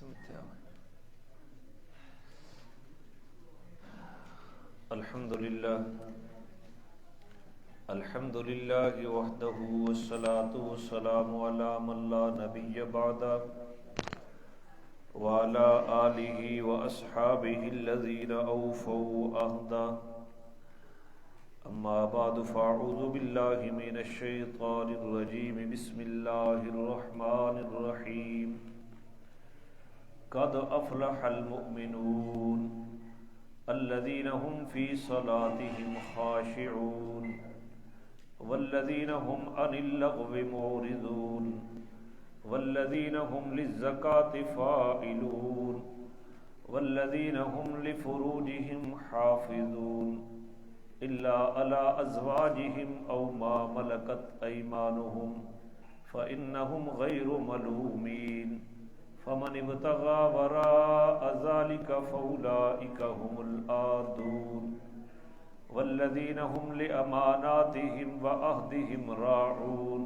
الحمد لله وحده والصلاة والسلام على من لا نبي بعده وعلى آله وأصحابه الذين أوفوا عهده. أما بعد فأعوذ بالله من الشيطان الرجيم. بسم الله الرحمن الرحيم. قد أفلح المؤمنون الذين هم في صلاتهم خاشعون والذين هم عن اللغو معرضون والذين هم للزكاة فاعلون والذين هم لفروجهم حافظون إلا على أزواجهم أو ما ملكت أيمانهم فإنهم غير ملومين فمن ابتغى وراء ذلك فأولئك هم العادون والذين هم لأماناتهم وعهدهم راعون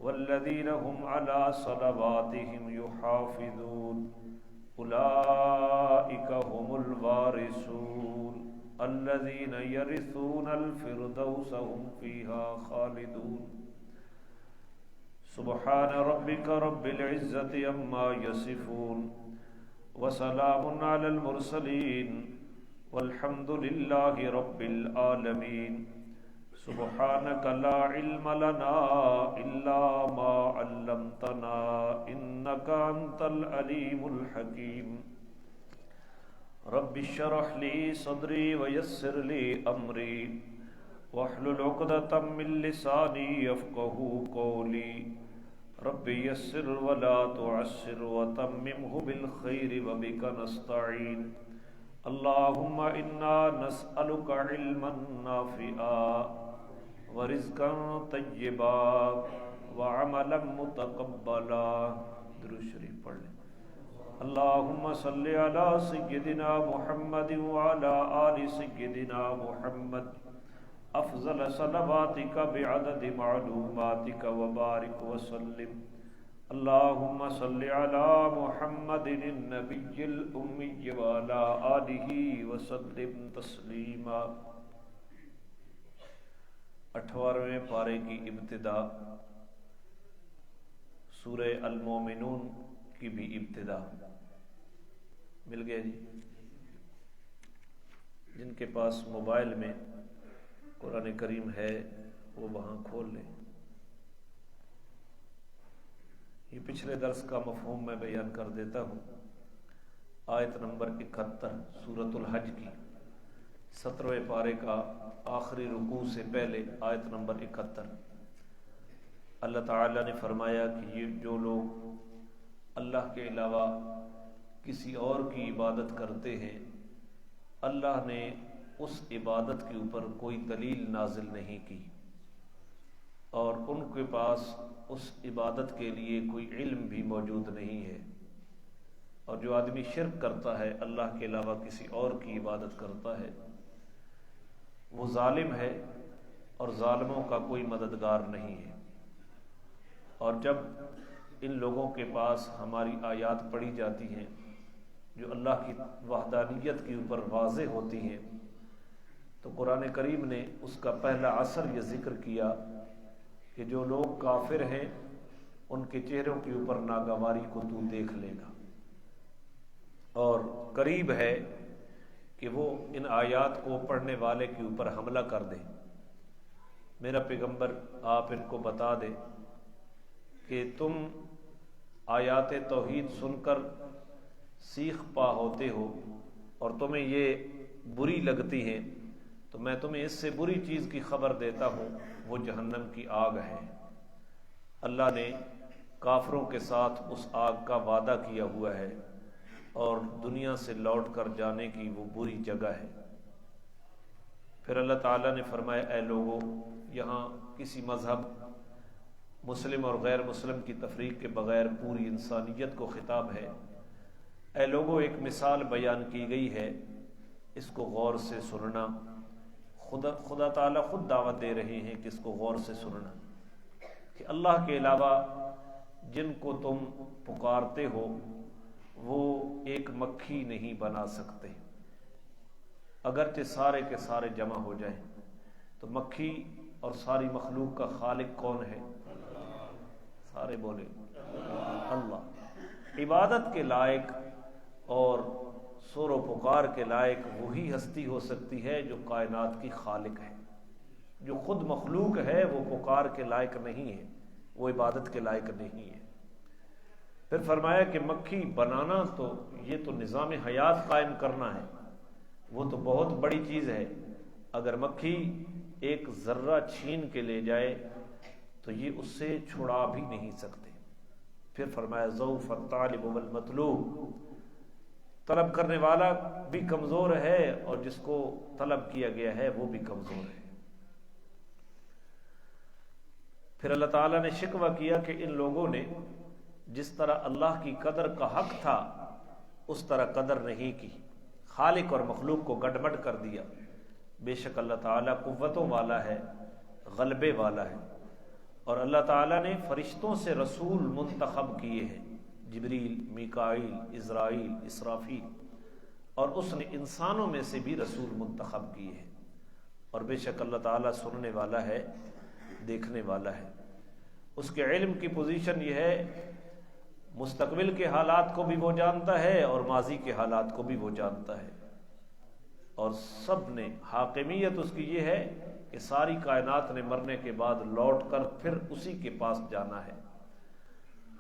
والذين هم على صلواتهم يحافظون أولئك هم الوارثون الذين يرثون الفردوس هم فيها خالدون. سبحان ربك رب العزة عما يصفون وسلام على المرسلين والحمد لله رب العالمين. سبحانك لا علم لنا إلا ما علمتنا إنك أنت العليم الحكيم. رب اشرح لي صدري ويسر لي أمري واحلل عقدة من لساني يفقهوا قولي. رب يسر ولا تعسر وتممه بالخير وبك نستعين. اللهم إنا نسألك علما نافعا ورزقا طيبا وعملا متقبلا. درود شریف پڑھ لیں. اللهم صل على سيدنا محمد وعلى آل سيدنا محمد افضل صلواتک بعدد معلوماتک وبارک وسلم. اللهم صل على محمد النبی الأمی وعلى آلہ وسلم تسلیما. 18ویں پارے کی ابتدا، سورہ المومنون کی بھی ابتدا. مل گئے جی؟ جن کے پاس موبائل میں قرآن کریم ہے وہ وہاں کھول لیں. یہ پچھلے درس کا مفہوم میں بیان کر دیتا ہوں. آیت نمبر 71 سورۃ الحج کی 17ویں پارے کا آخری رکوع سے پہلے آیت نمبر 71. اللہ تعالیٰ نے فرمایا کہ یہ جو لوگ اللہ کے علاوہ کسی اور کی عبادت کرتے ہیں، اللہ نے اس عبادت کے اوپر کوئی دلیل نازل نہیں کی اور ان کے پاس اس عبادت کے لیے کوئی علم بھی موجود نہیں ہے. اور جو آدمی شرک کرتا ہے، اللہ کے علاوہ کسی اور کی عبادت کرتا ہے، وہ ظالم ہے اور ظالموں کا کوئی مددگار نہیں ہے. اور جب ان لوگوں کے پاس ہماری آیات پڑھی جاتی ہیں جو اللہ کی وحدانیت کے اوپر واضح ہوتی ہیں، تو قرآن کریم نے اس کا پہلا اثر یہ ذکر کیا کہ جو لوگ کافر ہیں ان کے چہروں کے اوپر ناگواری کو تو دیکھ لے گا، اور قریب ہے کہ وہ ان آیات کو پڑھنے والے کے اوپر حملہ کر دے. میرا پیغمبر آپ ان کو بتا دے کہ تم آیات توحید سن کر سیخ پا ہوتے ہو اور تمہیں یہ بری لگتی ہیں، تو میں تمہیں اس سے بری چیز کی خبر دیتا ہوں، وہ جہنم کی آگ ہے. اللہ نے کافروں کے ساتھ اس آگ کا وعدہ کیا ہوا ہے اور دنیا سے لوٹ کر جانے کی وہ بری جگہ ہے. پھر اللہ تعالیٰ نے فرمایا اے لوگو، یہاں کسی مذہب، مسلم اور غیر مسلم کی تفریق کے بغیر پوری انسانیت کو خطاب ہے. اے لوگو، ایک مثال بیان کی گئی ہے، اس کو غور سے سننا. خدا تعالیٰ خود دعوت دے رہے ہیں کہ اس کو غور سے سننا، کہ اللہ کے علاوہ جن کو تم پکارتے ہو وہ ایک مکھی نہیں بنا سکتے، اگرچہ سارے کے سارے جمع ہو جائیں۔ تو مکھی اور ساری مخلوق کا خالق کون ہے؟ سارے بولے اللہ۔ عبادت کے لائق اور سور و پکار کے لائق وہی ہستی ہو سکتی ہے جو کائنات کی خالق ہے۔ جو خود مخلوق ہے وہ پکار کے لائق نہیں ہے، وہ عبادت کے لائق نہیں ہے۔ پھر فرمایا کہ مکھی بنانا تو یہ تو نظام حیات قائم کرنا ہے، وہ تو بہت بڑی چیز ہے۔ اگر مکھی ایک ذرہ چھین کے لے جائے تو یہ اس سے چھڑا بھی نہیں سکتے۔ پھر فرمایا ضعف الطالب والمطلوب، طلب کرنے والا بھی کمزور ہے اور جس کو طلب کیا گیا ہے وہ بھی کمزور ہے۔ پھر اللہ تعالیٰ نے شکوہ کیا کہ ان لوگوں نے جس طرح اللہ کی قدر کا حق تھا اس طرح قدر نہیں کی، خالق اور مخلوق کو گڈمڈ کر دیا۔ بے شک اللہ تعالیٰ قوتوں والا ہے، غلبے والا ہے، اور اللہ تعالیٰ نے فرشتوں سے رسول منتخب کیے ہیں، جبریل، میکائیل، عزرائیل، اسرافیل، اور اس نے انسانوں میں سے بھی رسول منتخب کیے ہیں۔ اور بے شک اللہ تعالیٰ سننے والا ہے، دیکھنے والا ہے۔ اس کے علم کی پوزیشن یہ ہے مستقبل کے حالات کو بھی وہ جانتا ہے اور ماضی کے حالات کو بھی وہ جانتا ہے، اور سب نے حاکمیت اس کی یہ ہے کہ ساری کائنات نے مرنے کے بعد لوٹ کر پھر اسی کے پاس جانا ہے۔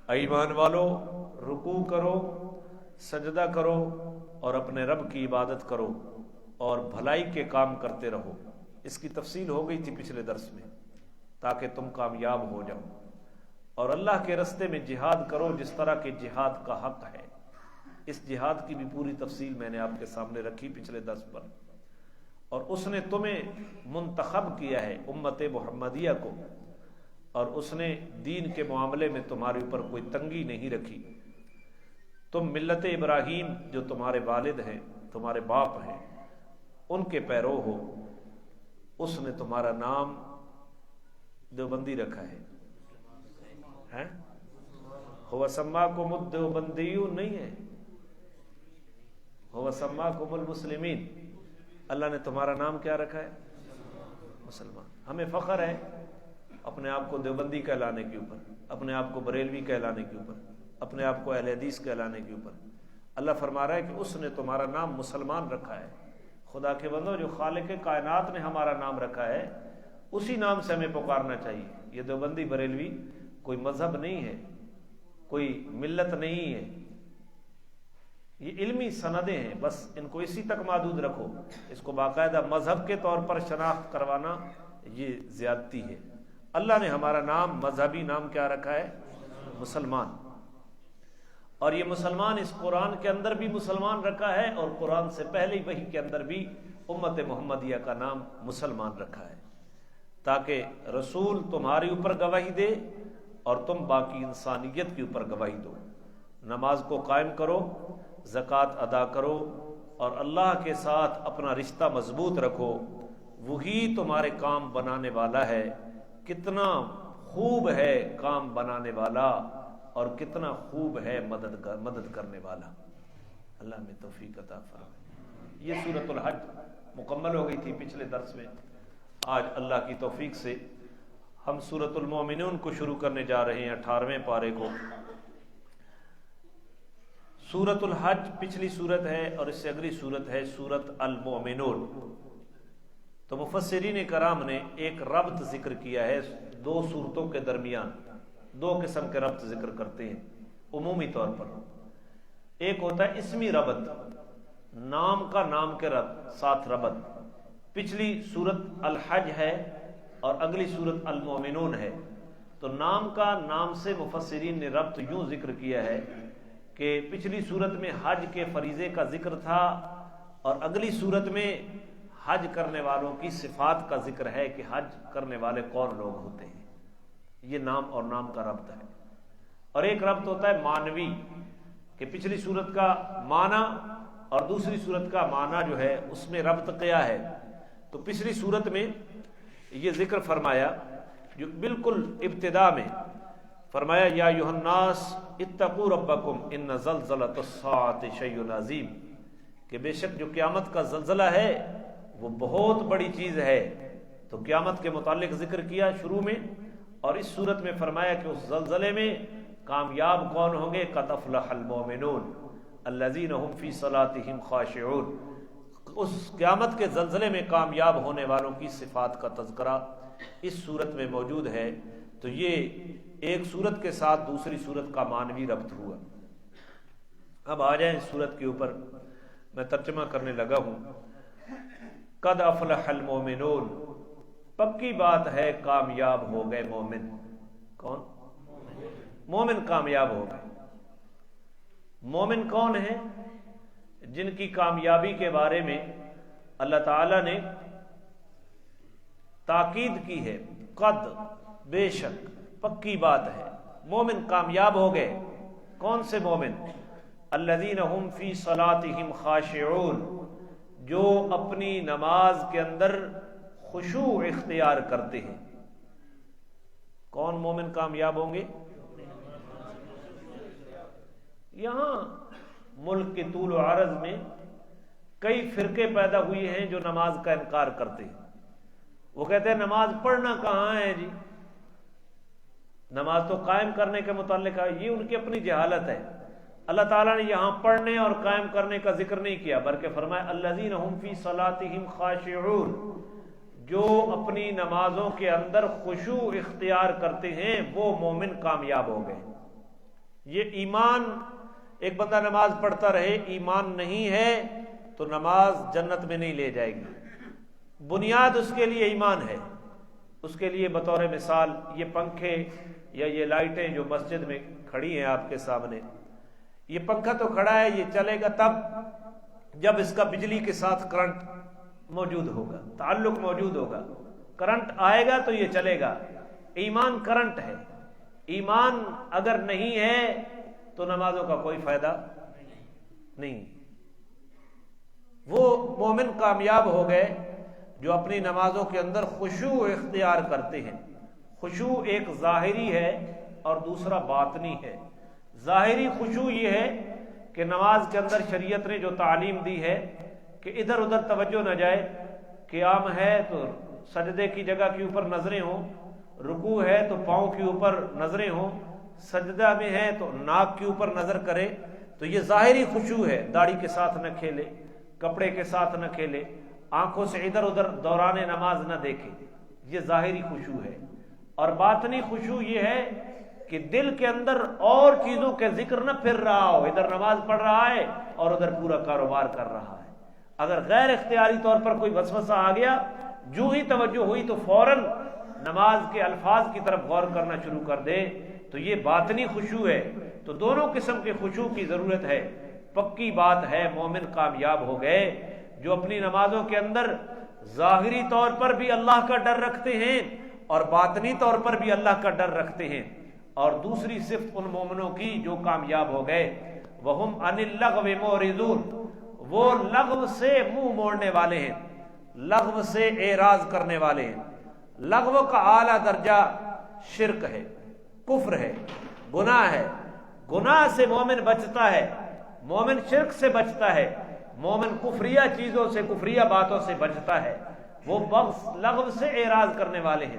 ایمان والو، رکوع کرو، سجدہ کرو اور اپنے رب کی عبادت کرو اور بھلائی کے کام کرتے رہو۔ اس کی تفصیل ہو گئی تھی پچھلے درس میں، تاکہ تم کامیاب ہو جاؤ، اور اللہ کے رستے میں جہاد کرو جس طرح کے جہاد کا حق ہے۔ اس جہاد کی بھی پوری تفصیل میں نے آپ کے سامنے رکھی پچھلے درس پر۔ اور اس نے تمہیں منتخب کیا ہے امت محمدیہ کو، اور اس نے دین کے معاملے میں تمہارے اوپر کوئی تنگی نہیں رکھی۔ تم ملت ابراہیم جو تمہارے والد ہیں، تمہارے باپ ہیں، ان کے پیرو ہو۔ اس نے تمہارا نام دیوبندی رکھا ہے، هو سماکم الدیوبندیون نہیں ہے، هو سماکم المسلمین۔ اللہ نے تمہارا نام کیا رکھا ہے؟ مسلمان۔ ہمیں فخر ہے اپنے آپ کو دیوبندی کہلانے کے اوپر، اپنے آپ کو بریلوی کہلانے کے اوپر، اپنے آپ کو اہل حدیث کہلانے کے اوپر۔ اللہ فرما رہا ہے کہ اس نے تمہارا نام مسلمان رکھا ہے۔ خدا کے بندو، جو خالق کائنات نے ہمارا نام رکھا ہے اسی نام سے ہمیں پکارنا چاہیے۔ یہ دیوبندی بریلوی کوئی مذہب نہیں ہے، کوئی ملت نہیں ہے، یہ علمی سندیں ہیں، بس ان کو اسی تک محدود رکھو۔ اس کو باقاعدہ مذہب کے طور پر شناخت کروانا یہ زیادتی ہے۔ اللہ نے ہمارا نام، مذہبی نام کیا رکھا ہے؟ مسلمان۔ اور یہ مسلمان اس قرآن کے اندر بھی مسلمان رکھا ہے، اور قرآن سے پہلے وحی کے اندر بھی امت محمدیہ کا نام مسلمان رکھا ہے، تاکہ رسول تمہارے اوپر گواہی دے اور تم باقی انسانیت کے اوپر گواہی دو۔ نماز کو قائم کرو، زکوٰۃ ادا کرو، اور اللہ کے ساتھ اپنا رشتہ مضبوط رکھو۔ وہی تمہارے کام بنانے والا ہے۔ کتنا خوب ہے کام بنانے والا، اور کتنا خوب ہے مدد کرنے والا۔ اللہ میں توفیق عطا فرمائے۔ یہ سورۃ الحج مکمل ہو گئی تھی پچھلے درس میں۔ آج اللہ کی توفیق سے ہم سورۃ المومنون کو شروع کرنے جا رہے ہیں، 18ویں پارے کو۔ سورۃ الحج پچھلی سورت ہے، اور اس سے اگلی سورت ہے سورۃ المومنون۔ تو مفسرین کرام نے ایک ربط ذکر کیا ہے دو سورتوں کے درمیان۔ دو قسم کے ربط ذکر کرتے ہیں عمومی طور پر۔ ایک ہوتا ہے اسمی ربط، نام کا نام کے ساتھ ربط۔ پچھلی سورت الحج ہے اور اگلی سورت المومنون ہے، تو نام کا نام سے مفسرین نے ربط یوں ذکر کیا ہے کہ پچھلی سورت میں حج کے فریضے کا ذکر تھا، اور اگلی سورت میں حج کرنے والوں کی صفات کا ذکر ہے کہ حج کرنے والے کون لوگ ہوتے ہیں۔ یہ نام اور نام کا ربط ہے۔ اور ایک ربط ہوتا ہے معنوی، کہ پچھلی سورت کا معنی اور دوسری سورت کا معنی جو ہے اس میں ربط کیا ہے۔ تو پچھلی سورت میں یہ ذکر فرمایا جو بالکل ابتدا میں فرمایا یا ایھا الناس اتقوا ربکم ان زلزلۃ الساعۃ شیء عظیم، کہ بے شک جو قیامت کا زلزلہ ہے وہ بہت بڑی چیز ہے۔ تو قیامت کے متعلق ذکر کیا شروع میں، اور اس صورت میں فرمایا کہ اس زلزلے میں کامیاب کون ہوں گے؟ قد افلح المؤمنون الذین هم فی صلاتهم خاشعون۔ اس قیامت کے زلزلے میں کامیاب ہونے والوں کی صفات کا تذکرہ اس صورت میں موجود ہے۔ تو یہ ایک صورت کے ساتھ دوسری صورت کا معنوی ربط ہوا۔ اب آ جائیں اس صورت کے اوپر، میں ترجمہ کرنے لگا ہوں۔ قد افلح المؤمنون، پکی بات ہے کامیاب ہو گئے مومن۔ کون؟ مومن کامیاب ہو گئے۔ مومن کون ہیں؟ جن کی کامیابی کے بارے میں اللہ تعالی نے تاکید کی ہے۔ قد، بے شک، پکی بات ہے، مومن کامیاب ہو گئے۔ کون سے مومن؟ الذین هم فی صلاتهم خاشعون، جو اپنی نماز کے اندر خشوع اختیار کرتے ہیں۔ کون مومن کامیاب ہوں گے؟ یہاں ملک کے طول و عرض میں کئی فرقے پیدا ہوئے ہیں جو نماز کا انکار کرتے ہیں۔ وہ کہتے ہیں نماز پڑھنا کہاں ہے جی، نماز تو قائم کرنے کے متعلق ہے۔ یہ ان کی اپنی جہالت ہے۔ اللہ تعالیٰ نے یہاں پڑھنے اور قائم کرنے کا ذکر نہیں کیا، بلکہ فرمایا الذین هم فی صلاتهم خاشعون، جو اپنی نمازوں کے اندر خشوع اختیار کرتے ہیں وہ مومن کامیاب ہو گئے۔ یہ ایمان، ایک بندہ نماز پڑھتا رہے ایمان نہیں ہے تو نماز جنت میں نہیں لے جائے گی۔ بنیاد اس کے لیے ایمان ہے۔ اس کے لیے بطور مثال یہ پنکھے یا یہ لائٹیں جو مسجد میں کھڑی ہیں آپ کے سامنے، یہ پنکھا تو کھڑا ہے، یہ چلے گا تب جب اس کا بجلی کے ساتھ کرنٹ موجود ہوگا، تعلق موجود ہوگا۔ کرنٹ آئے گا تو یہ چلے گا۔ ایمان کرنٹ ہے۔ ایمان اگر نہیں ہے تو نمازوں کا کوئی فائدہ نہیں۔ وہ مومن کامیاب ہو گئے جو اپنی نمازوں کے اندر خشوع اختیار کرتے ہیں۔ خشوع ایک ظاہری ہے اور دوسرا باطنی ہے۔ ظاہری خشوع یہ ہے کہ نماز کے اندر شریعت نے جو تعلیم دی ہے کہ ادھر ادھر توجہ نہ جائے، قیام ہے تو سجدے کی جگہ کے اوپر نظریں ہوں، رکوع ہے تو پاؤں کے اوپر نظریں ہوں، سجدہ میں ہے تو ناک کے اوپر نظر کرے، تو یہ ظاہری خشوع ہے۔ داڑھی کے ساتھ نہ کھیلے، کپڑے کے ساتھ نہ کھیلے، آنکھوں سے ادھر ادھر دوران نماز نہ دیکھے، یہ ظاہری خشوع ہے۔ اور باطنی خشوع یہ ہے کہ دل کے اندر اور چیزوں کے ذکر نہ پھر رہا ہو، ادھر نماز پڑھ رہا ہے اور ادھر پورا کاروبار کر رہا ہے۔ اگر غیر اختیاری طور پر کوئی وسوسہ آ گیا، جو ہی توجہ ہوئی تو فوراً نماز کے الفاظ کی طرف غور کرنا شروع کر دے، تو یہ باطنی خشوع ہے۔ تو دونوں قسم کے خشوع کی ضرورت ہے۔ پکی بات ہے مومن کامیاب ہو گئے جو اپنی نمازوں کے اندر ظاہری طور پر بھی اللہ کا ڈر رکھتے ہیں اور باطنی طور پر بھی اللہ کا ڈر رکھتے ہیں۔ اور دوسری صفت ان مومنوں کی جو کامیاب ہو گئے، وَهُمْ عَنِ اللَّغْوِ مُعْرِضُونَ، وہ لغو سے منہ موڑنے والے ہیں، لغو سے اعراض کرنے والے ہیں۔ لغو کا اعلیٰ درجہ شرک ہے، کفر ہے، گناہ ہے۔ گناہ سے مومن بچتا ہے، مومن شرک سے بچتا ہے، مومن کفریہ چیزوں سے، کفریہ باتوں سے بچتا ہے۔ وہ لغو سے اعراض کرنے والے ہیں۔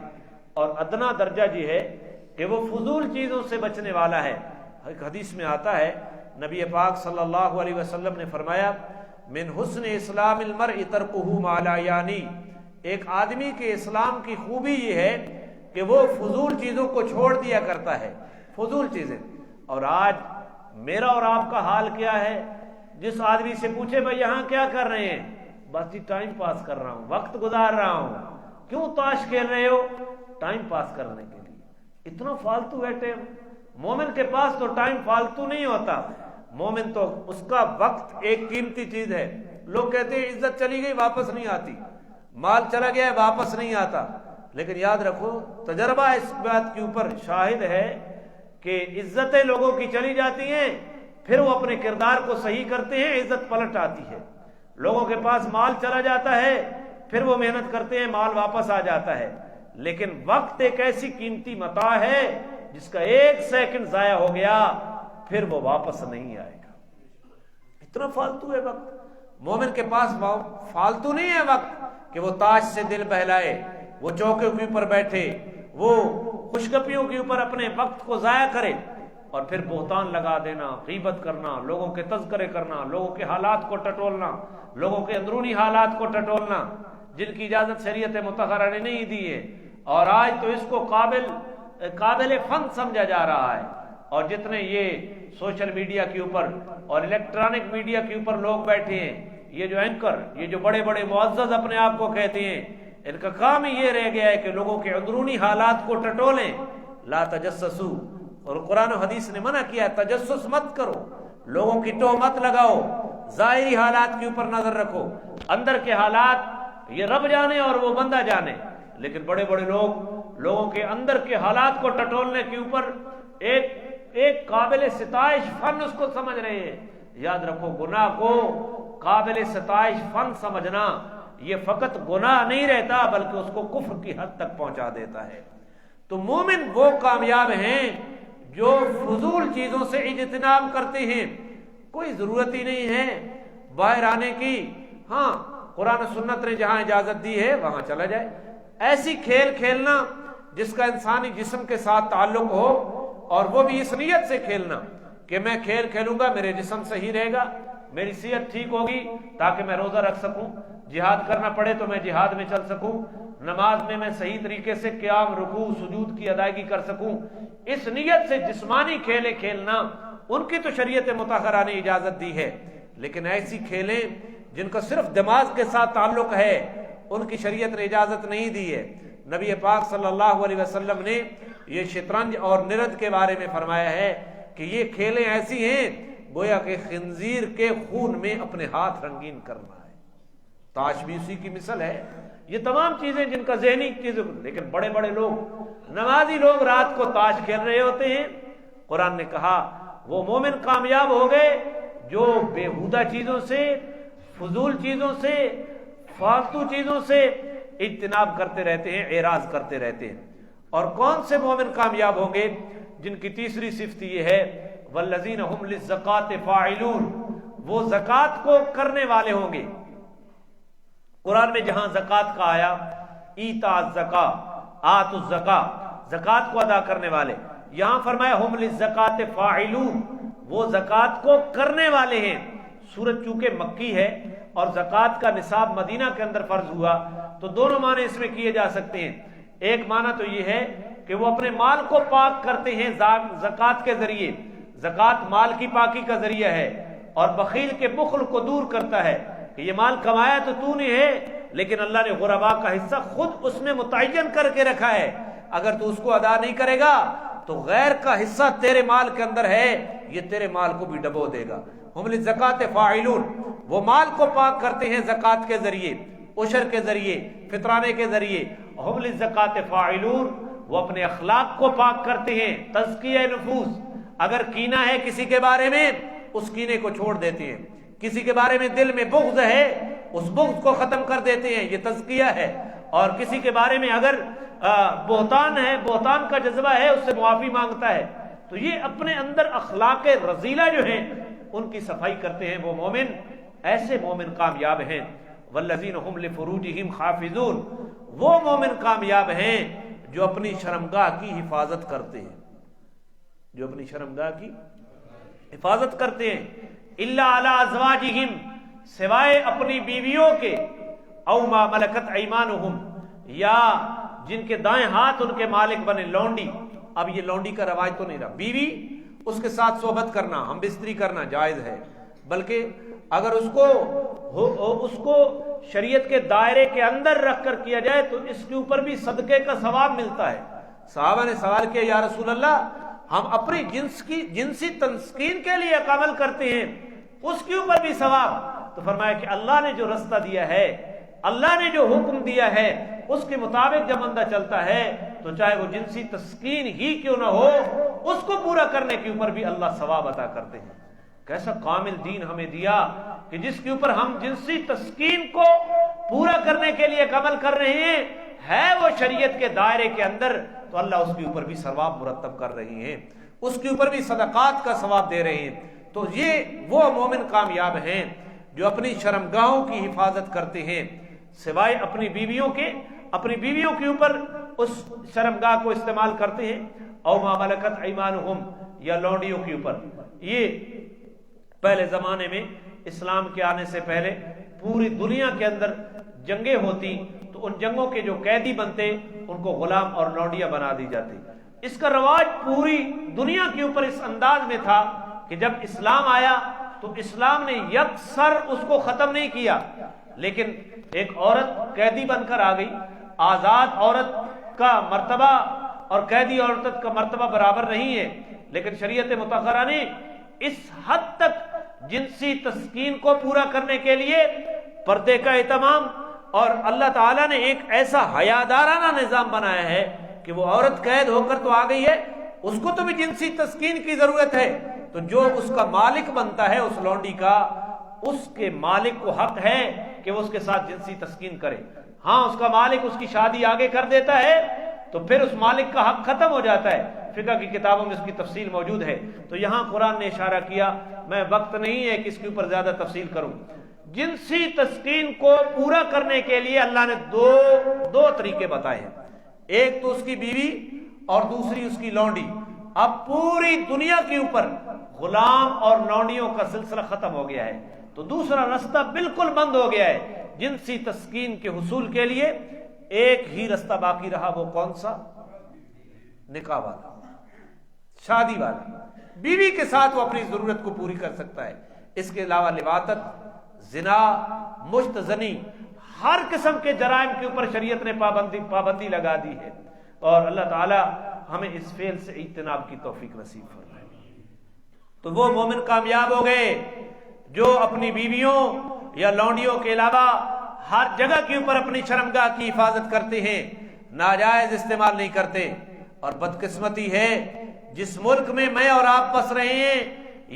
اور ادنا درجہ یہ ہے کہ وہ فضول چیزوں سے بچنے والا ہے۔ ایک حدیث میں آتا ہے، نبی پاک صلی اللہ علیہ وسلم نے فرمایا، من حسن اسلام المرء ترکہ ما لا یعنی، ایک آدمی کے اسلام کی خوبی یہ ہے کہ وہ فضول چیزوں کو چھوڑ دیا کرتا ہے، فضول چیزیں۔ اور آج میرا اور آپ کا حال کیا ہے؟ جس آدمی سے پوچھے بھائی یہاں کیا کر رہے ہیں؟ بس جی ٹائم پاس کر رہا ہوں، وقت گزار رہا ہوں۔ کیوں تاش کھیل رہے ہو؟ ٹائم پاس کرنے کے لیے۔ اتنا فالتو ہے ٹائم۔ مومن کے پاس تو ٹائم فالتو نہیں ہوتا، مومن تو اس کا وقت ایک قیمتی چیز ہے۔ لوگ کہتے ہیں عزت چلی گئی واپس نہیں آتی، مال چلا گیا ہے واپس نہیں آتا، لیکن یاد رکھو تجربہ اس بات کے اوپر شاہد ہے کہ عزتیں لوگوں کی چلی جاتی ہیں، پھر وہ اپنے کردار کو صحیح کرتے ہیں، عزت پلٹ آتی ہے۔ لوگوں کے پاس مال چلا جاتا ہے، پھر وہ محنت کرتے ہیں، مال واپس آ جاتا ہے۔ لیکن وقت ایک ایسی قیمتی متاع ہے جس کا 1 سیکنڈ ضائع ہو گیا پھر وہ واپس نہیں آئے گا. اتنا فالتو ہے وقت. مومن کے پاس فالتو نہیں ہے وقت کہ وہ تاش سے دل بہلائے، وہ چوکے کے اوپر بیٹھے، وہ خوشگپیوں کے اوپر اپنے وقت کو ضائع کرے اور پھر بہتان لگا دینا، غیبت کرنا، لوگوں کے تذکرے کرنا، لوگوں کے حالات کو ٹٹولنا، لوگوں کے اندرونی حالات کو ٹٹولنا جن کی اجازت شریعت مطہرہ نے نہیں دی ہے. اور آج تو اس کو قابل فن سمجھا جا رہا ہے. اور جتنے یہ سوشل میڈیا کے اوپر اور الیکٹرانک میڈیا کے اوپر لوگ بیٹھے ہیں، یہ جو اینکر، یہ جو بڑے بڑے معزز اپنے آپ کو کہتے ہیں، ان کا کام ہی یہ رہ گیا ہے کہ لوگوں کے اندرونی حالات کو ٹٹولیں. لا تجسسوا، اور قرآن و حدیث نے منع کیا ہے تجسس مت کرو، لوگوں کی ٹوہ مت لگاؤ، ظاہری حالات کے اوپر نظر رکھو، اندر کے حالات یہ رب جانے اور وہ بندہ جانے. لیکن بڑے بڑے لوگ لوگوں کے اندر کے حالات کو ٹٹولنے کے اوپر ایک قابل ستائش فن اس کو سمجھ رہے ہیں. یاد رکھو، گناہ کو قابل ستائش فن سمجھنا یہ فقط گناہ نہیں رہتا بلکہ اس کو کفر کی حد تک پہنچا دیتا ہے. تو مومن وہ کامیاب ہیں جو فضول چیزوں سے اجتناب کرتے ہیں. کوئی ضرورت ہی نہیں ہے باہر آنے کی. ہاں، قرآن و سنت نے جہاں اجازت دی ہے وہاں چلا جائے. ایسی کھیل کھیلنا جس کا انسانی جسم کے ساتھ تعلق ہو، اور وہ بھی اس نیت سے کھیلنا کہ میں کھیل کھیلوں گا، میرے جسم صحیح رہے گا، میری صحت ٹھیک ہوگی تاکہ میں روزہ رکھ سکوں، جہاد کرنا پڑے تو میں جہاد میں چل سکوں، نماز میں صحیح طریقے سے قیام، رکوع، سجود کی ادائیگی کر سکوں. اس نیت سے جسمانی کھیلیں کھیلنا ان کی تو شریعت مطہرہ نے اجازت دی ہے. لیکن ایسی کھیلیں جن کا صرف دماغ کے ساتھ تعلق ہے ان کی شریعت نے اجازت نہیں دی ہے. نبی پاک صلی اللہ علیہ وسلم نے یہ شطرنج اور نرد کے بارے میں فرمایا ہے کہ یہ کھیلیں ایسی ہیں گویا کہ خنزیر کے خون میں اپنے ہاتھ رنگین کرنا ہے. تاش بھی اسی کی مثل ہے. یہ تمام چیزیں جن کا ذہنی چیزیں، لیکن بڑے بڑے لوگ، نمازی لوگ رات کو تاش کھیل رہے ہوتے ہیں. قرآن نے کہا وہ مومن کامیاب ہو گئے جو بیہودہ چیزوں سے، فضول چیزوں سے، فالتو چیزوں سے اجتناب کرتے رہتے ہیں، اعراض کرتے رہتے ہیں. اور کون سے مومن کامیاب ہوں گے؟ جن کی تیسری صفت یہ ہے والذین هم للزکاۃ فاعلون، وہ زکوٰۃ کو کرنے والے ہوں گے. قرآن میں جہاں زکوٰۃ کا آیا، ایتاء الزکاۃ، آتوا الزکاۃ، زکوٰۃ کو ادا کرنے والے، یہاں فرمایا ہم للزکاۃ فاعلون، وہ زکوٰۃ کو کرنے والے ہیں. سورت چونکہ مکی ہے اور زکوٰۃ کا نصاب مدینہ کے اندر فرض ہوا تو دونوں معنی اس میں کیے جا سکتے ہیں. ایک معنی تو یہ ہے کہ وہ اپنے مال کو پاک کرتے ہیں زکوٰۃ کے ذریعے. زکوٰۃ مال کی پاکی کا ذریعہ ہے اور بخیل کے بخل کو دور کرتا ہے کہ یہ مال کمایا تو نے ہے لیکن اللہ نے غرباء کا حصہ خود اس میں متعین کر کے رکھا ہے، اگر تو اس کو ادا نہیں کرے گا تو غیر کا حصہ تیرے مال کے اندر ہے، یہ تیرے مال کو بھی ڈبو دے گا. ہم للزکاۃ فاعلون، وہ مال کو پاک کرتے ہیں زکوٰۃ کے ذریعے، عشر کے ذریعے، فطرانے کے ذریعے. ہم للزکاۃ فاعلون، وہ اپنے اخلاق کو پاک کرتے ہیں، تزکیہ نفوس. اگر کینہ ہے کسی کے بارے میں اس کینے کو چھوڑ دیتے ہیں، کسی کے بارے میں دل میں بغض ہے اس بغض کو ختم کر دیتے ہیں، یہ تزکیہ ہے. اور کسی کے بارے میں اگر بہتان ہے، بہتان کا جذبہ ہے، اس سے معافی مانگتا ہے. تو یہ اپنے اندر اخلاق رذیلہ جو ہیں ان کی صفائی کرتے ہیں وہ مومن. ایسے مومن کامیاب ہیں. والذین هم لفروجہم حافظون، وہ مومن کامیاب ہیں جو اپنی شرمگاہ کی حفاظت کرتے ہیں، جو اپنی شرمگاہ کی حفاظت کرتے ہیں. الا علی ازواجہم، سوائے اپنی بیویوں کے، او ما ملکت ایمانہم، یا جن کے دائیں ہاتھ ان کے مالک بنے، لونڈی. اب یہ لونڈی کا رواج تو نہیں رہا، بیوی اس کے ساتھ صحبت کرنا، ہم بستری کرنا جائز ہے، بلکہ اگر اس کو شریعت کے دائرے کے اندر رکھ کر کیا جائے تو اس کے اوپر بھی صدقے کا ثواب ملتا ہے. صحابہ نے سوال کیا یا رسول اللہ، ہم اپنی جنسی تسکین کے لیے عمل کرتے ہیں، اس کے اوپر بھی ثواب؟ تو فرمایا کہ اللہ نے جو رستہ دیا ہے، اللہ نے جو حکم دیا ہے اس کے مطابق جب بندہ چلتا ہے تو چاہے وہ جنسی تسکین ہی کیوں نہ ہو، اس کو پورا کرنے کے اوپر بھی اللہ ثواب عطا کرتے ہیں. کیسا کامل دین ہمیں دیا کہ جس کے اوپر ہم جنسی تسکین کو پورا کرنے کے لیے عمل کر رہے ہیں، ہے وہ شریعت کے دائرے کے اندر تو اللہ اس کے اوپر بھی ثواب مرتب کر رہے ہیں، اس کے اوپر بھی صدقات کا ثواب دے رہے ہیں۔ تو یہ وہ مومن کامیاب ہیں جو اپنی شرمگاہوں کی حفاظت کرتے ہیں، سوائے اپنی بیویوں کے اوپر اس شرمگاہ کو استعمال کرتے ہیں، او ما ملکت ایمانہم، یا لونڈیوں کے اوپر۔ یہ پہلے زمانے میں اسلام کے آنے سے پہلے پوری دنیا کے اندر جنگیں ہوتی تو ان جنگوں کے جو قیدی بنتے ان کو غلام اور لونڈیاں بنا دی جاتی۔ اس کا رواج پوری دنیا کے اوپر اس انداز میں تھا کہ جب اسلام آیا تو اسلام نے یکسر اس کو ختم نہیں کیا، لیکن ایک عورت قیدی بن کر آ گئی۔ آزاد عورت کا مرتبہ اور قیدی عورت کا مرتبہ برابر نہیں ہے، لیکن شریعت مطہرہ نے اس حد تک جنسی تسکین کو پورا کرنے کے لیے پردے کا اہتمام، اور اللہ تعالیٰ نے ایک ایسا حیادارانہ نظام بنایا ہے کہ وہ عورت قید ہو کر تو آ گئی ہے، اس کو تو بھی جنسی تسکین کی ضرورت ہے، تو جو اس کا مالک بنتا ہے اس لونڈی کا، اس کے مالک کو حق ہے کہ وہ اس کے ساتھ جنسی تسکین کرے۔ ہاں اس کا مالک اس کی شادی آگے کر دیتا ہے تو پھر اس مالک کا حق ختم ہو جاتا ہے، فقہ کی کتابوں میں اس کی تفصیل موجود ہے۔ تو یہاں قرآن نے اشارہ کیا، میں وقت نہیں ہے کہ اس کے اوپر زیادہ تفصیل کروں، جنسی تسکین کو پورا کرنے کے لیے اللہ نے دو طریقے بتائے ہیں، ایک تو اس کی بیوی اور دوسری اس کی لونڈی۔ اب پوری دنیا کے اوپر غلام اور لونڈیوں کا سلسلہ ختم ہو گیا ہے، تو دوسرا رستہ بالکل بند ہو گیا ہے۔ جنسی تسکین کے حصول کے لیے ایک ہی رستہ باقی رہا، وہ کون سا؟ نکاح والا، شادی والا۔ بیوی کے ساتھ وہ اپنی ضرورت کو پوری کر سکتا ہے، اس کے علاوہ لواطت، زنا، مشت زنی، ہر قسم کے جرائم کے اوپر شریعت نے پابندی لگا دی ہے، اور اللہ تعالی ہمیں اس فعل سے اجتناب کی توفیق نصیب فرمائے۔ تو وہ مومن کامیاب ہو گئے جو اپنی بیویوں یا لونڈیوں کے علاوہ ہر جگہ کے اوپر اپنی شرمگاہ کی حفاظت کرتے ہیں، ناجائز استعمال نہیں کرتے۔ اور بدقسمتی ہے جس ملک میں میں اور آپ بس رہے ہیں،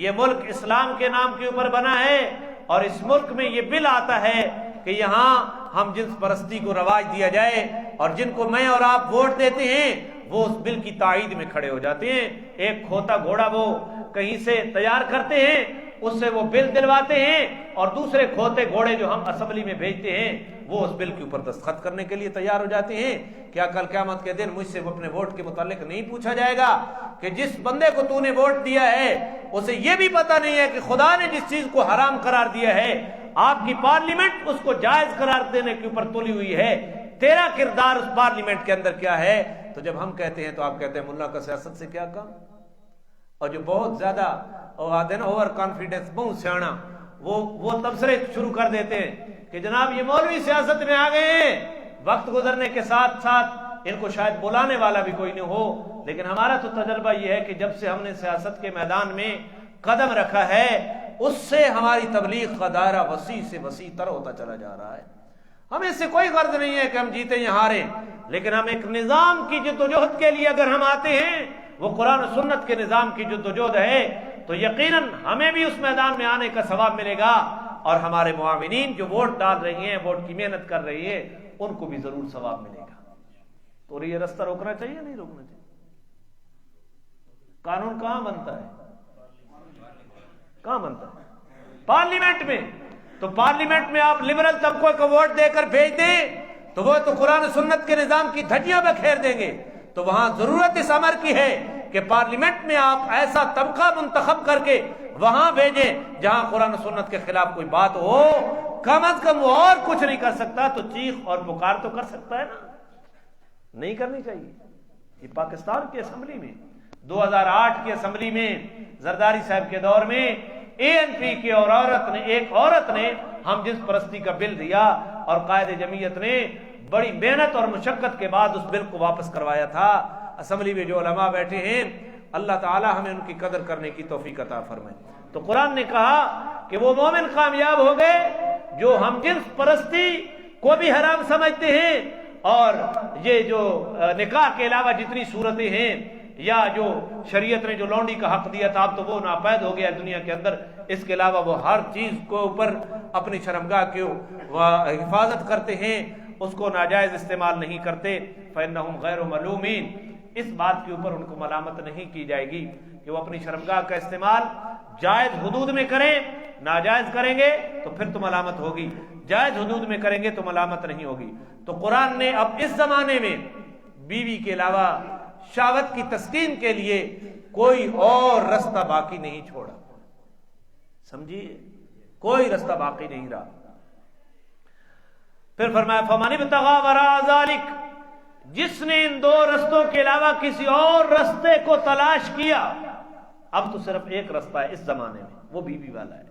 یہ ملک اسلام کے نام کے اوپر بنا ہے، اور اس ملک میں یہ بل آتا ہے کہ یہاں ہم جنس پرستی کو رواج دیا جائے، اور جن کو میں اور آپ ووٹ دیتے ہیں وہ اس بل کی تائید میں کھڑے ہو جاتے ہیں۔ ایک کھوتا گھوڑا وہ کہیں سے تیار کرتے ہیں، اس سے وہ بل دلواتے ہیں، اور دوسرے کھوتے گھوڑے جو ہم اسمبلی میں بھیجتے ہیں وہ اس بل کے اوپر دستخط کرنے کے لیے تیار ہو جاتے ہیں۔ کیا کل قیامت کے دن مجھ سے وہ اپنے ووٹ کے متعلق نہیں پوچھا جائے گا کہ جس بندے کو تو نے ووٹ دیا ہے اسے یہ بھی پتہ نہیں ہے کہ خدا نے جس چیز کو حرام قرار دیا ہے آپ کی پارلیمنٹ اس کو جائز قرار دینے کے اوپر تلی ہوئی ہے، تیرا کردار اس پارلیمنٹ کے اندر کیا ہے؟ تو جب ہم کہتے ہیں تو آپ کہتے ہیں ملا کا سیاست سے کیا کام؟ اور جو بہت زیادہ اوور کانفیڈنس، بہت سیانا، وہ تبصرے شروع کر دیتے ہیں کہ جناب یہ مولوی سیاست میں آ گئے ہیں، وقت گزرنے کے ساتھ ساتھ ان کو شاید بلانے والا بھی کوئی نہیں ہو، لیکن ہمارا تو تجربہ یہ ہے کہ جب سے ہم نے سیاست کے میدان میں قدم رکھا ہے اس سے ہماری تبلیغ کا دائرہ وسیع سے وسیع تر ہوتا چلا جا رہا ہے۔ ہمیں اس سے کوئی غرض نہیں ہے کہ ہم جیتے یا ہاریں، لیکن ہم ایک نظام کی جدوجہد کے لیے اگر ہم آتے ہیں، وہ قرآن و سنت کے نظام کی جدوجہد ہے، تو یقیناً ہمیں بھی اس میدان میں آنے کا ثواب ملے گا، اور ہمارے معاونین جو ووٹ ڈال رہی ہیں، ووٹ کی محنت کر رہی ہے، ان کو بھی ضرور ثواب ملے گا۔ تو یہ رستہ روکنا چاہیے نہیں روکنا چاہیے؟ قانون کہاں بنتا ہے؟ کہاں بنتا ہے؟ پارلیمنٹ میں۔ تو پارلیمنٹ میں آپ لبرل طبقوں کو ووٹ دے کر بھیج دیں تو وہ تو قرآن و سنت کے نظام کی دھجیاں بکھیر دیں گے۔ تو وہاں ضرورت اس امر کی ہے کہ پارلیمنٹ میں آپ ایسا طبقہ منتخب کر کے وہاں بھیجیں جہاں قرآن و سنت کے خلاف کوئی بات ہو، کم از کم وہ اور کچھ نہیں کر سکتا تو چیخ اور پکار تو کر سکتا ہے نا، نہیں کرنی چاہیے۔ یہ پاکستان کی اسمبلی میں 2008 کی اسمبلی میں زرداری صاحب کے دور میں ANP کی ایک عورت نے ہم جنس پرستی کا بل دیا، اور قائد جمعیت نے بڑی محنت اور مشقت کے بعد اس بل کو واپس کروایا تھا۔ اسمبلی میں جو علماء بیٹھے ہیں، اللہ تعالی ہمیں ان کی قدر کرنے کی توفیق عطا فرمائے۔ تو قرآن نے کہا کہ وہ مومن کامیاب ہو گئے جو ہم جنس پرستی کو بھی حرام سمجھتے ہیں، اور یہ جو نکاح کے علاوہ جتنی صورتیں ہیں، یا جو شریعت نے جو لونڈی کا حق دیا تھا اب تو وہ ناپید ہو گیا دنیا کے اندر، اس کے علاوہ وہ ہر چیز کو اوپر اپنی شرمگاہ کی حفاظت کرتے ہیں، اس کو ناجائز استعمال نہیں کرتے۔ فإنہم غیر ملومین، اس بات کے اوپر ان کو ملامت نہیں کی جائے گی کہ وہ اپنی شرمگاہ کا استعمال جائز حدود میں کریں. ناجائز کریں گے تو پھر تو ملامت ہوگی، جائز حدود میں کریں گے تو ملامت نہیں ہوگی. تو قرآن نے اب اس زمانے میں بیوی کے علاوہ شہوت کی تسکین کے لیے کوئی اور رستہ باقی نہیں چھوڑا. سمجھیے، کوئی رستہ باقی نہیں رہا. پھر فرمایا فمن ابتغى وراء ذلك، جس نے ان دو رستوں کے علاوہ کسی اور رستے کو تلاش کیا. اب تو صرف ایک رستہ ہے اس زمانے میں، وہ بیوی والا ہے.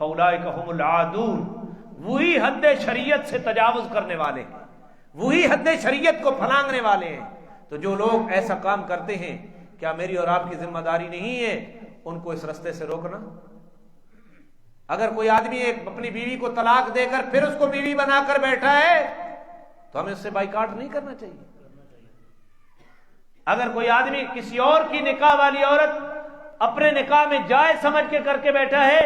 فاولئک هم العادون، وہی حد شریعت سے تجاوز کرنے والے ہیں، وہی حد شریعت کو پھلانگنے والے ہیں. تو جو لوگ ایسا کام کرتے ہیں، کیا میری اور آپ کی ذمہ داری نہیں ہے ان کو اس رستے سے روکنا؟ اگر کوئی آدمی اپنی بیوی کو طلاق دے کر پھر اس کو بیوی بنا کر بیٹھا ہے تو ہمیں اس سے بائیکاٹ نہیں کرنا چاہیے. اگر کوئی آدمی کسی اور کی نکاح والی عورت اپنے نکاح میں جائز سمجھ کے کر کے بیٹھا ہے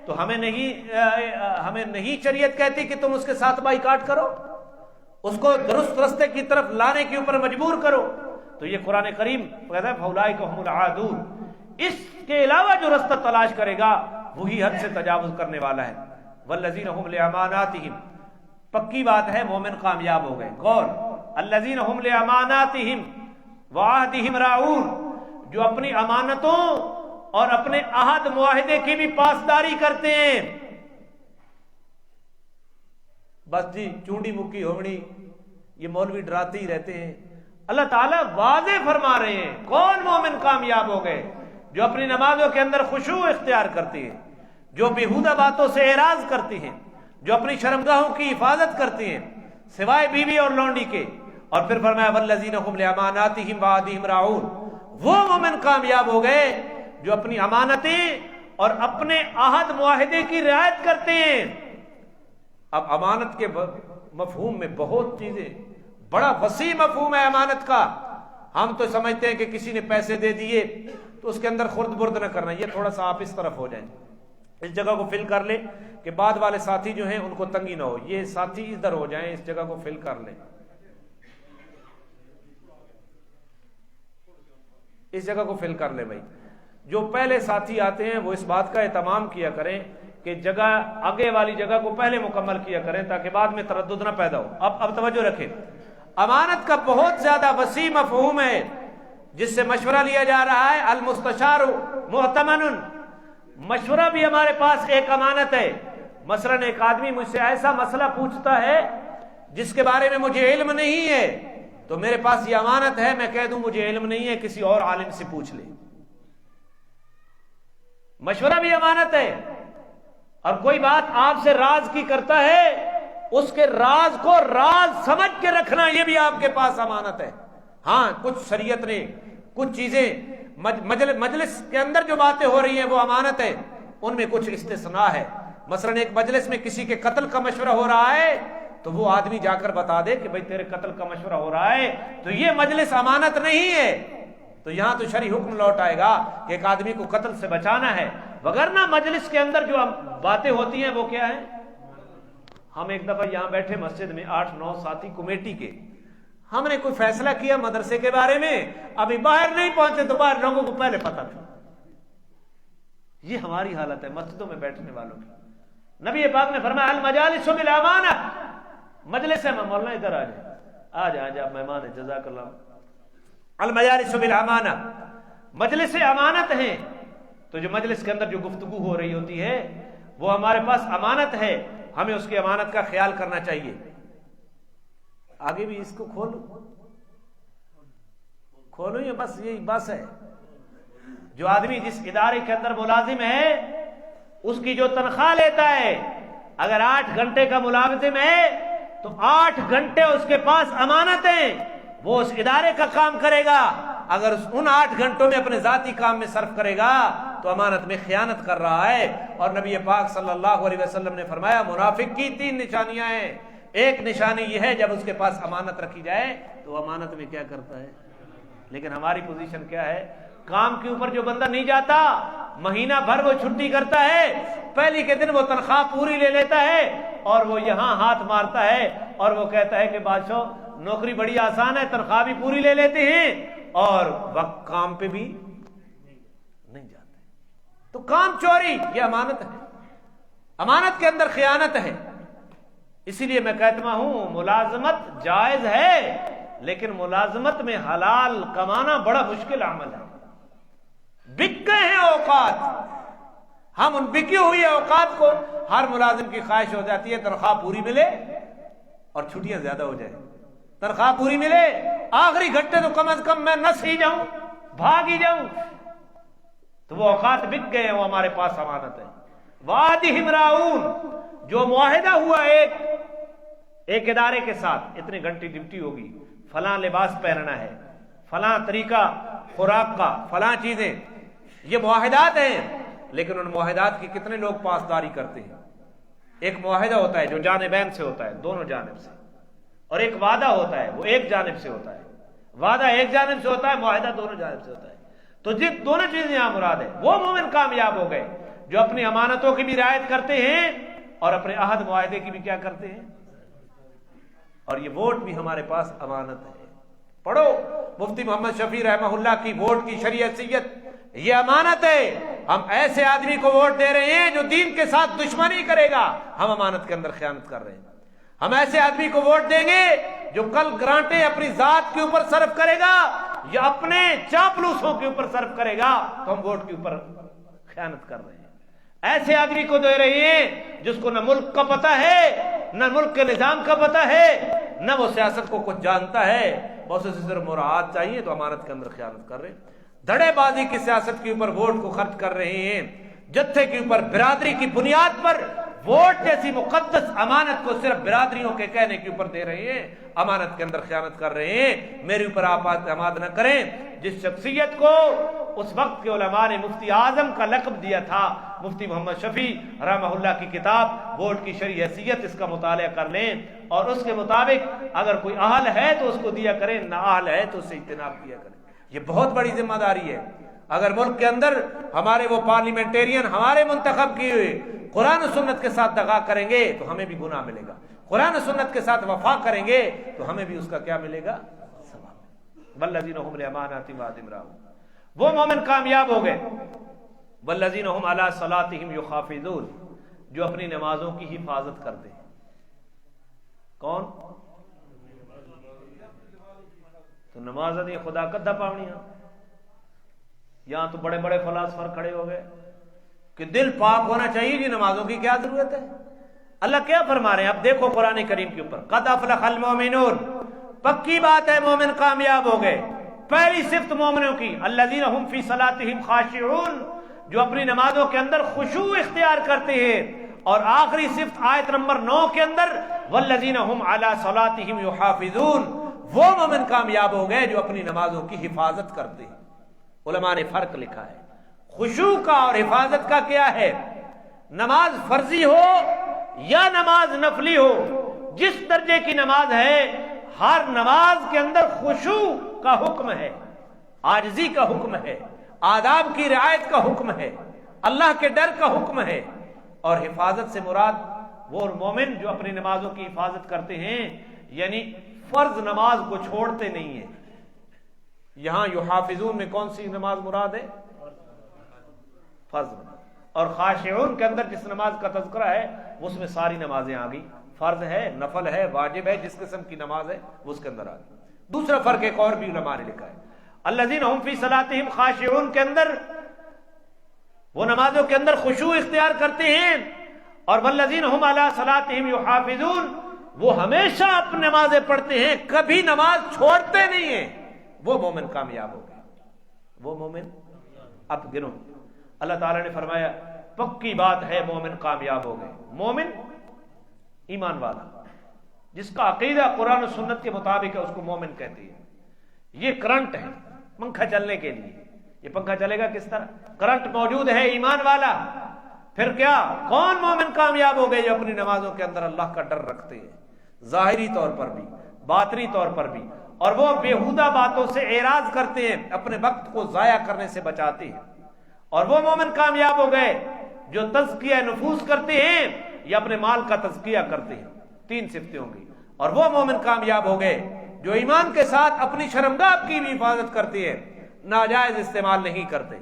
تو ہمیں نہیں شریعت کہتی کہ تم اس کے ساتھ بائیکاٹ کرو، اس کو درست رستے کی طرف لانے کے اوپر مجبور کرو. تو یہ قرآن کریم کہتا ہے فاولئک هم العادون، اس کے علاوہ جو رستہ تلاش کرے گا وہی حد سے تجاوز کرنے والا ہے. والذین هم لاماناتهم، پکی بات ہے مومن کامیاب ہو گئے. غور، الذین هم لاماناتهم وعہدهم راعون، جو اپنی امانتوں اور اپنے عہد معاہدے کی بھی پاسداری کرتے ہیں. بس جی چونڈی مکی ہوگڑی، یہ مولوی ڈراتے ہی رہتے ہیں. اللہ تعالیٰ واضح فرما رہے ہیں کون مومن کامیاب ہو گئے؟ جو اپنی نمازوں کے اندر خشوع اختیار کرتے ہیں، جو بیہودہ باتوں سے اعراض کرتے ہیں، جو اپنی شرمگاہوں کی حفاظت کرتے ہیں سوائے بیوی اور لونڈی کے. اور پھر فرمایا والذین هم لاماناتهم وعہدهم راعون، وہ مومن کامیاب ہو گئے جو اپنی امانتیں اور اپنے عہد معاہدے کی رعایت کرتے ہیں. اب امانت کے مفہوم میں بہت چیزیں، بڑا وسیع مفہوم ہے امانت کا. ہم تو سمجھتے ہیں کہ کسی نے پیسے دے دیے تو اس کے اندر خرد برد نہ کرنا. یہ تھوڑا سا آپ اس طرف ہو جائیں، اس جگہ کو فل کر لیں کہ بعد والے ساتھی جو ہیں ان کو تنگی نہ ہو. یہ ساتھی ادھر ہو جائیں، اس جگہ کو فل کر لیں، اس جگہ کو فل کر لیں. بھائی جو پہلے ساتھی آتے ہیں وہ اس بات کا اہتمام کیا کریں کہ جگہ آگے والی جگہ کو پہلے مکمل کیا کریں تاکہ بعد میں تردد نہ پیدا ہو. اب توجہ رکھیں، امانت کا بہت زیادہ وسیع مفہوم ہے جس سے مشورہ لیا جا رہا ہے. المستشار مؤتمن، مشورہ بھی ہمارے پاس ایک امانت ہے. مثلا ایک آدمی مجھ سے ایسا مسئلہ پوچھتا ہے جس کے بارے میں مجھے علم نہیں ہے تو میرے پاس یہ امانت ہے، میں کہہ دوں مجھے علم نہیں ہے، کسی اور عالم سے پوچھ لے. مشورہ بھی امانت ہے. اور کوئی بات آپ سے راز کی کرتا ہے، اس کے راز کو راز سمجھ کے رکھنا یہ بھی آپ کے پاس امانت ہے. ہاں کچھ شریعت نے کچھ چیزیں مجلس کے اندر جو باتیں ہو رہی ہیں وہ امانت ہے، ان میں کچھ استثناء ہے. مثلا ایک مجلس میں کسی کے قتل کا مشورہ ہو رہا ہے تو وہ آدمی جا کر بتا دے کہ بھئی تیرے قتل کا مشورہ ہو رہا ہے، تو یہ مجلس امانت نہیں ہے. تو یہاں تو شرعی حکم لوٹ آئے گا کہ ایک آدمی کو قتل سے بچانا ہے. وگرنہ مجلس کے اندر جو باتیں ہوتی ہیں وہ کیا ہیں؟ ہم ایک دفعہ یہاں بیٹھے مسجد میں 8-9 ساتھی کمیٹی کے، ہم نے کوئی فیصلہ کیا مدرسے کے بارے میں، ابھی باہر نہیں پہنچے تو باہر لوگوں کو پہلے پتہ تھا. یہ ہماری حالت ہے مسجدوں میں بیٹھنے والوں کی. نبی پاک نے فرمایا المجالس بالامانہ، مجلس ہے مولانا ادھر آ جا مہمان ہے جزاک اللہ. المجالس بالامانہ، مجلس امانت ہیں. تو جو مجلس کے اندر جو گفتگو ہو رہی ہوتی ہے وہ ہمارے پاس امانت ہے، ہمیں اس کی امانت کا خیال کرنا چاہیے. آگے بھی اس کو کھولو یہ بس یہی بس ہے. جو آدمی جس ادارے کے اندر ملازم ہے اس کی جو تنخواہ لیتا ہے، اگر 8 گھنٹے کا ملازم ہے تو 8 گھنٹے اس کے پاس امانت ہیں، وہ اس ادارے کا کام کرے گا. اگر ان 8 گھنٹوں میں اپنے ذاتی کام میں صرف کرے گا تو امانت میں خیانت کر رہا ہے. اور نبی پاک صلی اللہ علیہ وسلم نے فرمایا منافق کی 3 نشانیاں ہیں. ایک نشانی یہ ہے جب اس کے پاس امانت رکھی جائے تو امانت میں کیا کرتا ہے. لیکن ہماری پوزیشن کیا ہے؟ کام کے اوپر جو بندہ نہیں جاتا، مہینہ بھر وہ چھٹی کرتا ہے، پہلی کے دن وہ تنخواہ پوری لے لیتا ہے اور وہ یہاں ہاتھ مارتا ہے اور وہ کہتا ہے کہ بادشاہ نوکری بڑی آسان ہے، تنخواہ بھی پوری لے لیتے ہیں. اور وقت کام پہ بھی نہیں جاتے. تو کام چوری یہ امانت ہے، امانت کے اندر خیانت ہے. اسی لیے میں کہتا ہوں ملازمت جائز ہے، لیکن ملازمت میں حلال کمانا بڑا مشکل عمل ہے. بک گئے ہیں اوقات، ہم ان بکی ہوئی اوقات کو، ہر ملازم کی خواہش ہو جاتی ہے تنخواہ پوری ملے اور چھٹیاں زیادہ ہو جائیں. تنخواہ پوری ملے، آخری گھنٹے تو کم از کم میں نس ہی جاؤں، بھاگ ہی جاؤں. تو وہ اوقات بک گئے ہیں، وہ ہمارے پاس امانت ہے. وعدہم راؤن، جو معاہدہ ہوا ایک ادارے کے ساتھ، اتنے گھنٹے ڈیوٹی ہوگی، فلاں لباس پہننا ہے، فلاں طریقہ خوراک کا، فلاں چیزیں، یہ معاہدات ہیں. لیکن ان معاہدات کی کتنے لوگ پاسداری کرتے ہیں؟ ایک معاہدہ ہوتا ہے جو جانبین سے ہوتا ہے، دونوں جانب سے، اور ایک وعدہ ہوتا ہے وہ ایک جانب سے ہوتا ہے. وعدہ ایک جانب سے ہوتا ہے، معاہدہ دونوں جانب سے ہوتا ہے. تو جن دونوں چیزیں یہاں مراد ہے، وہ مومن کامیاب ہو گئے جو اپنی امانتوں کی بھی رعایت کرتے ہیں اور اپنے عہد معاہدے کی بھی کیا کرتے ہیں. اور یہ ووٹ بھی ہمارے پاس امانت ہے. پڑھو مفتی محمد شفیع رحمہ اللہ کی ووٹ کی شرعی حیثیت، یہ امانت ہے. ہم ایسے آدمی کو ووٹ دے رہے ہیں جو دین کے ساتھ دشمنی کرے گا، ہم امانت کے اندر خیانت کر رہے ہیں. ہم ایسے آدمی کو ووٹ دیں گے جو کل گرانٹیں اپنی ذات کے اوپر صرف کرے گا یا اپنے چاپلوسوں کے اوپر صرف کرے گا، تو ہم ووٹ کے اوپر خیانت کر رہے ہیں. ایسے آدمی کو دے رہے ہیں جس کو نہ ملک کا پتہ ہے، نہ ملک کے نظام کا پتہ ہے، نہ وہ سیاست کو کچھ جانتا ہے، بس اسے صرف مراعات چاہیے، تو امانت کے اندر خیانت کر رہے ہیں. دھڑے بازی کی سیاست کے اوپر ووٹ کو خرچ کر رہے ہیں، جتھے کے اوپر برادری کی بنیاد پر ووٹ جیسی مقدس امانت کو صرف برادریوں کے کہنے کے اوپر دے رہے ہیں، امانت کے اندر خیانت کر رہے ہیں. میرے اوپر آپ اعتماد نہ کریں. جس شخصیت کو اس وقت کے علماء نے مفتی اعظم کا لقب دیا تھا، مفتی محمد شفیع رحمہ اللہ کی کتاب ووٹ کی شرعی حیثیت، اس کا مطالعہ کر لیں اور اس کے مطابق اگر کوئی اہل ہے تو اس کو دیا کریں، نہ اہل ہے تو اس سے اجتناب کیا کریں. یہ بہت بڑی ذمہ داری ہے. اگر ملک کے اندر ہمارے وہ پارلیمنٹیرین ہمارے منتخب کیے ہوئے قرآن و سنت کے ساتھ دغا کریں گے تو ہمیں بھی گناہ ملے گا، قرآن و سنت کے ساتھ وفا کریں گے تو ہمیں بھی اس کا کیا ملے گا؟ ثواب. والذین هم لاماناتهم وعهدهم راعون، وہ مومن کامیاب ہو گئے. والذین هم علی صلاتهم یحافظون، جو اپنی نمازوں کی حفاظت کرتے ہیں. کون؟ تو نماز دی خدا کدا پاونیاں. یہاں تو بڑے بڑے فلاسفر کھڑے ہو گئے کہ دل پاک ہونا چاہیے جی، نمازوں کی کیا ضرورت ہے؟ اللہ کیا فرما رہے ہیں؟ اب دیکھو قرآن کریم کے اوپر، قد افلح المؤمنون، پکی بات ہے مومن کامیاب ہو گئے. پہلی صفت مومنوں کی، الذین هم فی صلاتهم خاشعون، جو اپنی نمازوں کے اندر خشوع اختیار کرتے ہیں. اور آخری صفت آیت نمبر 9 کے اندر، والذین هم علی صلاتهم یحافظون، وہ مومن کامیاب ہو گئے جو اپنی نمازوں کی حفاظت کرتے ہیں. علماء نے فرق لکھا ہے خشوع کا اور حفاظت کا. کیا ہے؟ نماز فرضی ہو یا نماز نفلی ہو، جس درجے کی نماز ہے، ہر نماز کے اندر خشوع کا حکم ہے، عاجزی کا حکم ہے، آداب کی رعایت کا حکم ہے، اللہ کے ڈر کا حکم ہے. اور حفاظت سے مراد وہ مومن جو اپنی نمازوں کی حفاظت کرتے ہیں، یعنی فرض نماز کو چھوڑتے نہیں ہیں. یہاں یحافظون میں کون سی نماز مراد ہے؟ فرض. اور خاشعون کے اندر جس نماز کا تذکرہ ہے اس میں ساری نمازیں آ گئی، فرض ہے، نفل ہے، واجب ہے، جس قسم کی نماز ہے وہ اس کے اندر آ گئی. دوسرا فرق ایک اور بھی علماء نے لکھا ہے، الذین هم فی صلاتهم خاشعون کے اندر وہ نمازوں کے اندر خشوع اختیار کرتے ہیں، اور والذین هم علی صلاتهم یحافظون، وہ ہمیشہ اپنی نمازیں پڑھتے ہیں، کبھی نماز چھوڑتے نہیں ہیں. وہ مومن کامیاب ہو گئے. وہ مومن، اب گنو، اللہ تعالیٰ نے فرمایا پکی بات ہے مومن کامیاب ہو گئے. مومن ایمان والا جس کا عقیدہ قرآن و سنت کے مطابق ہے اس کو مومن کہتے ہیں. یہ کرنٹ ہے پنکھا چلنے کے لیے. یہ پنکھا چلے گا کس طرح؟ کرنٹ موجود ہے، ایمان والا. پھر کیا؟ کون مومن کامیاب ہو گئے؟ جو اپنی نمازوں کے اندر اللہ کا ڈر رکھتے ہیں، ظاہری طور پر بھی باطنی طور پر بھی، اور وہ بیہودہ باتوں سے اعراض کرتے ہیں، اپنے وقت کو ضائع کرنے سے بچاتے ہیں. اور وہ مومن کامیاب ہو گئے جو تزکیہ نفوس کرتے ہیں یا اپنے مال کا تزکیہ کرتے ہیں. 3 صفتیں ہوں گی. اور وہ مومن کامیاب ہو گئے جو ایمان کے ساتھ اپنی شرمگاہ کی بھی حفاظت کرتے ہیں، ناجائز استعمال نہیں کرتے۔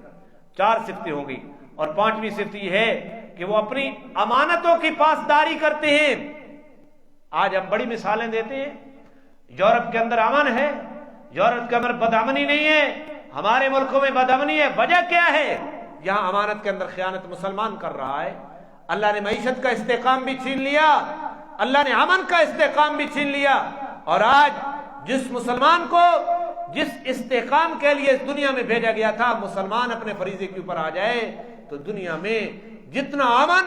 4 صفتیں ہوں گی، اور 5ویں صفت یہ ہے کہ وہ اپنی امانتوں کی پاسداری کرتے ہیں۔ آج ہم بڑی مثالیں دیتے ہیں، یورپ کے اندر امن ہے، یورپ کے اندر بدامنی نہیں ہے، ہمارے ملکوں میں بدامنی ہے۔ وجہ کیا ہے؟ یہاں امانت کے اندر خیانت مسلمان کر رہا ہے۔ اللہ نے معیشت کا استحکام بھی چھین لیا، اللہ نے امن کا استحکام بھی چھین لیا، اور آج جس مسلمان کو جس استحکام کے لیے اس دنیا میں بھیجا گیا تھا، مسلمان اپنے فریضے کے اوپر آ جائے تو دنیا میں جتنا امن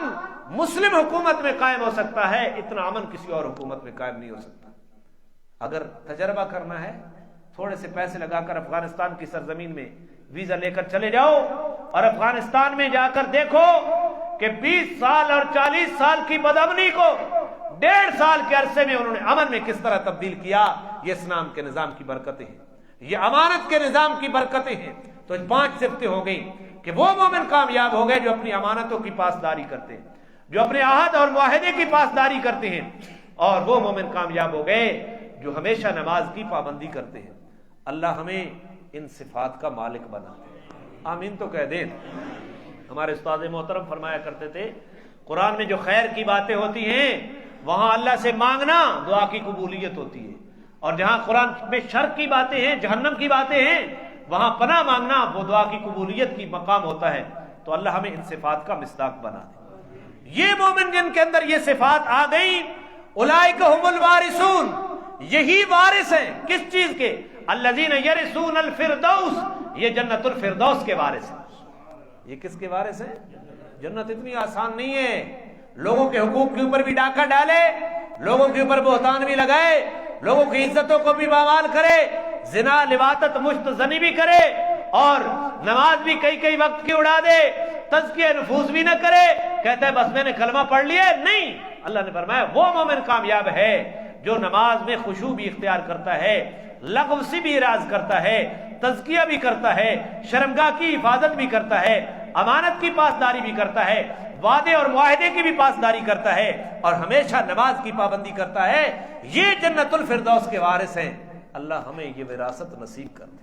مسلم حکومت میں قائم ہو سکتا ہے، اتنا امن کسی اور حکومت میں قائم نہیں ہو سکتا۔ اگر تجربہ کرنا ہے، تھوڑے سے پیسے لگا کر افغانستان کی سرزمین میں ویزا لے کر چلے جاؤ، اور افغانستان میں جا کر دیکھو کہ 20 سال اور 40 سال کی بدامنی کو 1.5 سال کے عرصے میں انہوں نے امن میں کس طرح تبدیل کیا۔ یہ اسلام کے نظام کی برکتیں ہیں، یہ امانت کے نظام کی برکتیں ہیں۔ تو 5 صفتیں ہو گئی کہ وہ مومن کامیاب ہو گئے جو اپنی امانتوں کی پاسداری کرتے ہیں، جو اپنے عہد اور معاہدے کی پاسداری کرتے ہیں، اور وہ مومن کامیاب ہو گئے جو ہمیشہ نماز کی پابندی کرتے ہیں۔ اللہ ہمیں ان صفات کا مالک بنا، آمین تو کہہ دیں۔ ہمارے استاد محترم فرمایا کرتے تھے، قرآن میں جو خیر کی باتیں ہوتی ہیں وہاں اللہ سے مانگنا دعا کی قبولیت ہوتی ہے، اور جہاں قرآن میں شر کی باتیں ہیں، جہنم کی باتیں ہیں، وہاں پناہ مانگنا وہ دعا کی قبولیت کی مقام ہوتا ہے۔ تو اللہ ہمیں ان صفات کا مصداق بنا دے۔ یہ مومن جن کے اندر یہ صفات آ گئی، اولئک هم الوارثون، یہی وارث ہیں کس چیز کے؟ الذین یرثون الفردوس، یہ جنت الفردوس کے وارث ہیں۔ یہ کس کے وارث ہیں؟ جنت اتنی آسان نہیں ہے، لوگوں کے حقوق کے اوپر بھی ڈاکہ ڈالے، لوگوں کے اوپر بہتان بھی لگائے، لوگوں کی عزتوں کو بھی پامال کرے، زنا لواطت مشت زنی بھی کرے، اور نماز بھی کئی وقت کی اڑا دے، تزکیہ نفوس بھی نہ کرے، کہتا ہے بس میں نے کلمہ پڑھ لیا۔ نہیں، اللہ نے فرمایا وہ مومن کامیاب ہے جو نماز میں خشوع بھی اختیار کرتا ہے، لغو سے بھی اراض کرتا ہے، تزکیہ بھی کرتا ہے، شرمگاہ کی حفاظت بھی کرتا ہے، امانت کی پاسداری بھی کرتا ہے، وعدے اور معاہدے کی بھی پاسداری کرتا ہے، اور ہمیشہ نماز کی پابندی کرتا ہے۔ یہ جنت الفردوس کے وارث ہیں۔ اللہ ہمیں یہ وراثت نصیب کر دے۔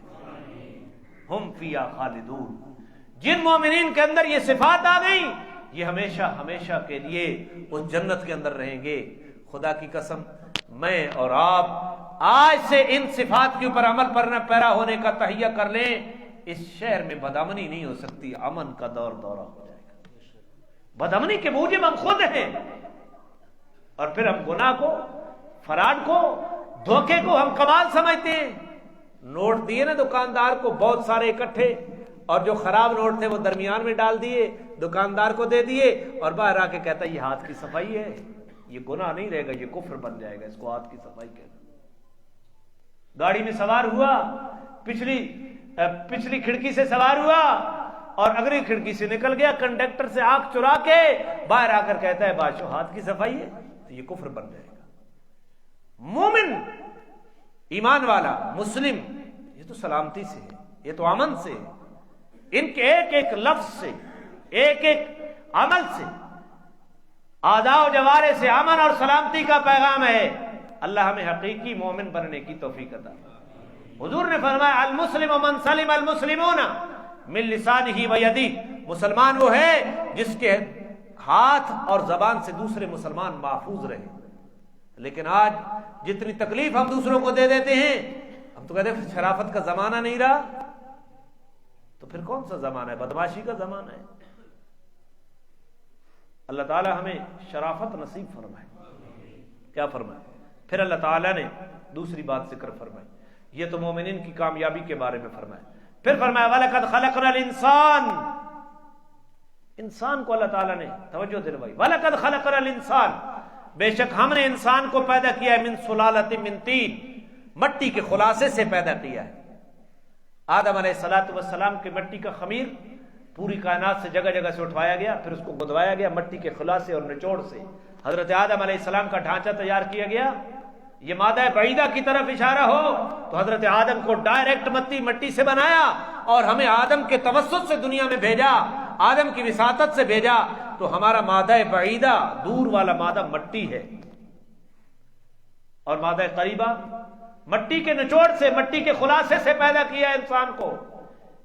ہم فیہا خالدون، جن مومنین کے اندر یہ صفات آ گئی، یہ ہمیشہ ہمیشہ کے لیے اس جنت کے اندر رہیں گے۔ خدا کی قسم، میں اور آپ آج سے ان صفات کے اوپر عمل پر پیرا ہونے کا تہیہ کر لیں، اس شہر میں بدامنی نہیں ہو سکتی، امن کا دورہ ہو جائے گا۔ بدامنی کے موجب ہم خود ہیں، اور پھر ہم گناہ کو، فراڈ کو، دھوکے کو ہم کمال سمجھتے ہیں۔ نوٹ دیے نا دکاندار کو بہت سارے اکٹھے، اور جو خراب نوٹ تھے وہ درمیان میں ڈال دیے، دکاندار کو دے دیے، اور باہر آ کے کہتا ہے یہ ہاتھ کی صفائی ہے، یہ گناہ نہیں رہے گا، یہ کفر بن جائے گا، اس کو ہاتھ کی صفائی کہنا۔ گاڑی میں سوار ہوا، پچھلی کھڑکی سے سوار ہوا اور اگلی کھڑکی سے نکل گیا، کنڈکٹر سے آنکھ چرا کے باہر آ کر کہتا ہے بادشاہ ہاتھ کی صفائی ہے، تو یہ کفر بن جائے گا۔ مومن، ایمان والا، مسلم، یہ تو سلامتی سے ہے، یہ تو امن سے ہے، ان کے ایک ایک لفظ سے، ایک ایک عمل سے، اعضاء و جوارح سے امن اور سلامتی کا پیغام ہے۔ اللہ ہمیں حقیقی مومن بننے کی توفیق عطا۔ حضور نے فرمایا المسلم من سلم المسلمون من لسانہ و یدہ، مسلمان وہ ہے جس کے ہاتھ اور زبان سے دوسرے مسلمان محفوظ رہے۔ لیکن آج جتنی تکلیف ہم دوسروں کو دے دیتے ہیں، ہم تو کہتے ہیں شرافت کا زمانہ نہیں رہا، تو پھر کون سا زمانہ ہے؟ بدماشی کا زمانہ ہے۔ اللہ تعالی ہمیں شرافت نصیب فرمائے۔ کیا فرمائے؟ پھر اللہ تعالیٰ نے دوسری بات ذکر فرمائی، یہ تو مومنین کی کامیابی کے بارے میں فرمایا۔ پھر فرمایا وَلَقَدْ خَلَقْنَا الْإِنسَانَ، انسان کو اللہ تعالیٰ نے توجہ دلوائی، وَلَقَدْ خَلَقْنَا الْإِنسَانَ، بے شک ہم نے انسان کو پیدا کیا ہے، مِن سُلَالَةٍ مِن طِین، مٹی کے خلاصے سے پیدا کیا ہے۔ آدم علیہ السلام کے مٹی کا خمیر پوری کائنات سے جگہ جگہ سے اٹھوایا گیا، پھر اس کو گدوایا گیا مٹی کے خلاصے اور نچوڑ سے، حضرت آدم علیہ السلام کا ڈھانچہ تیار کیا گیا۔ یہ مادہ بعیدہ کی طرف اشارہ ہو تو حضرت آدم کو ڈائریکٹ مٹی سے بنایا، اور ہمیں آدم کے توسط سے دنیا میں بھیجا، آدم کی وساطت سے بھیجا، تو ہمارا مادہ بعیدہ دور والا مادہ مٹی ہے، اور مادہ قریبہ مٹی کے نچوڑ سے، مٹی کے خلاصے سے پیدا کیا انسان کو۔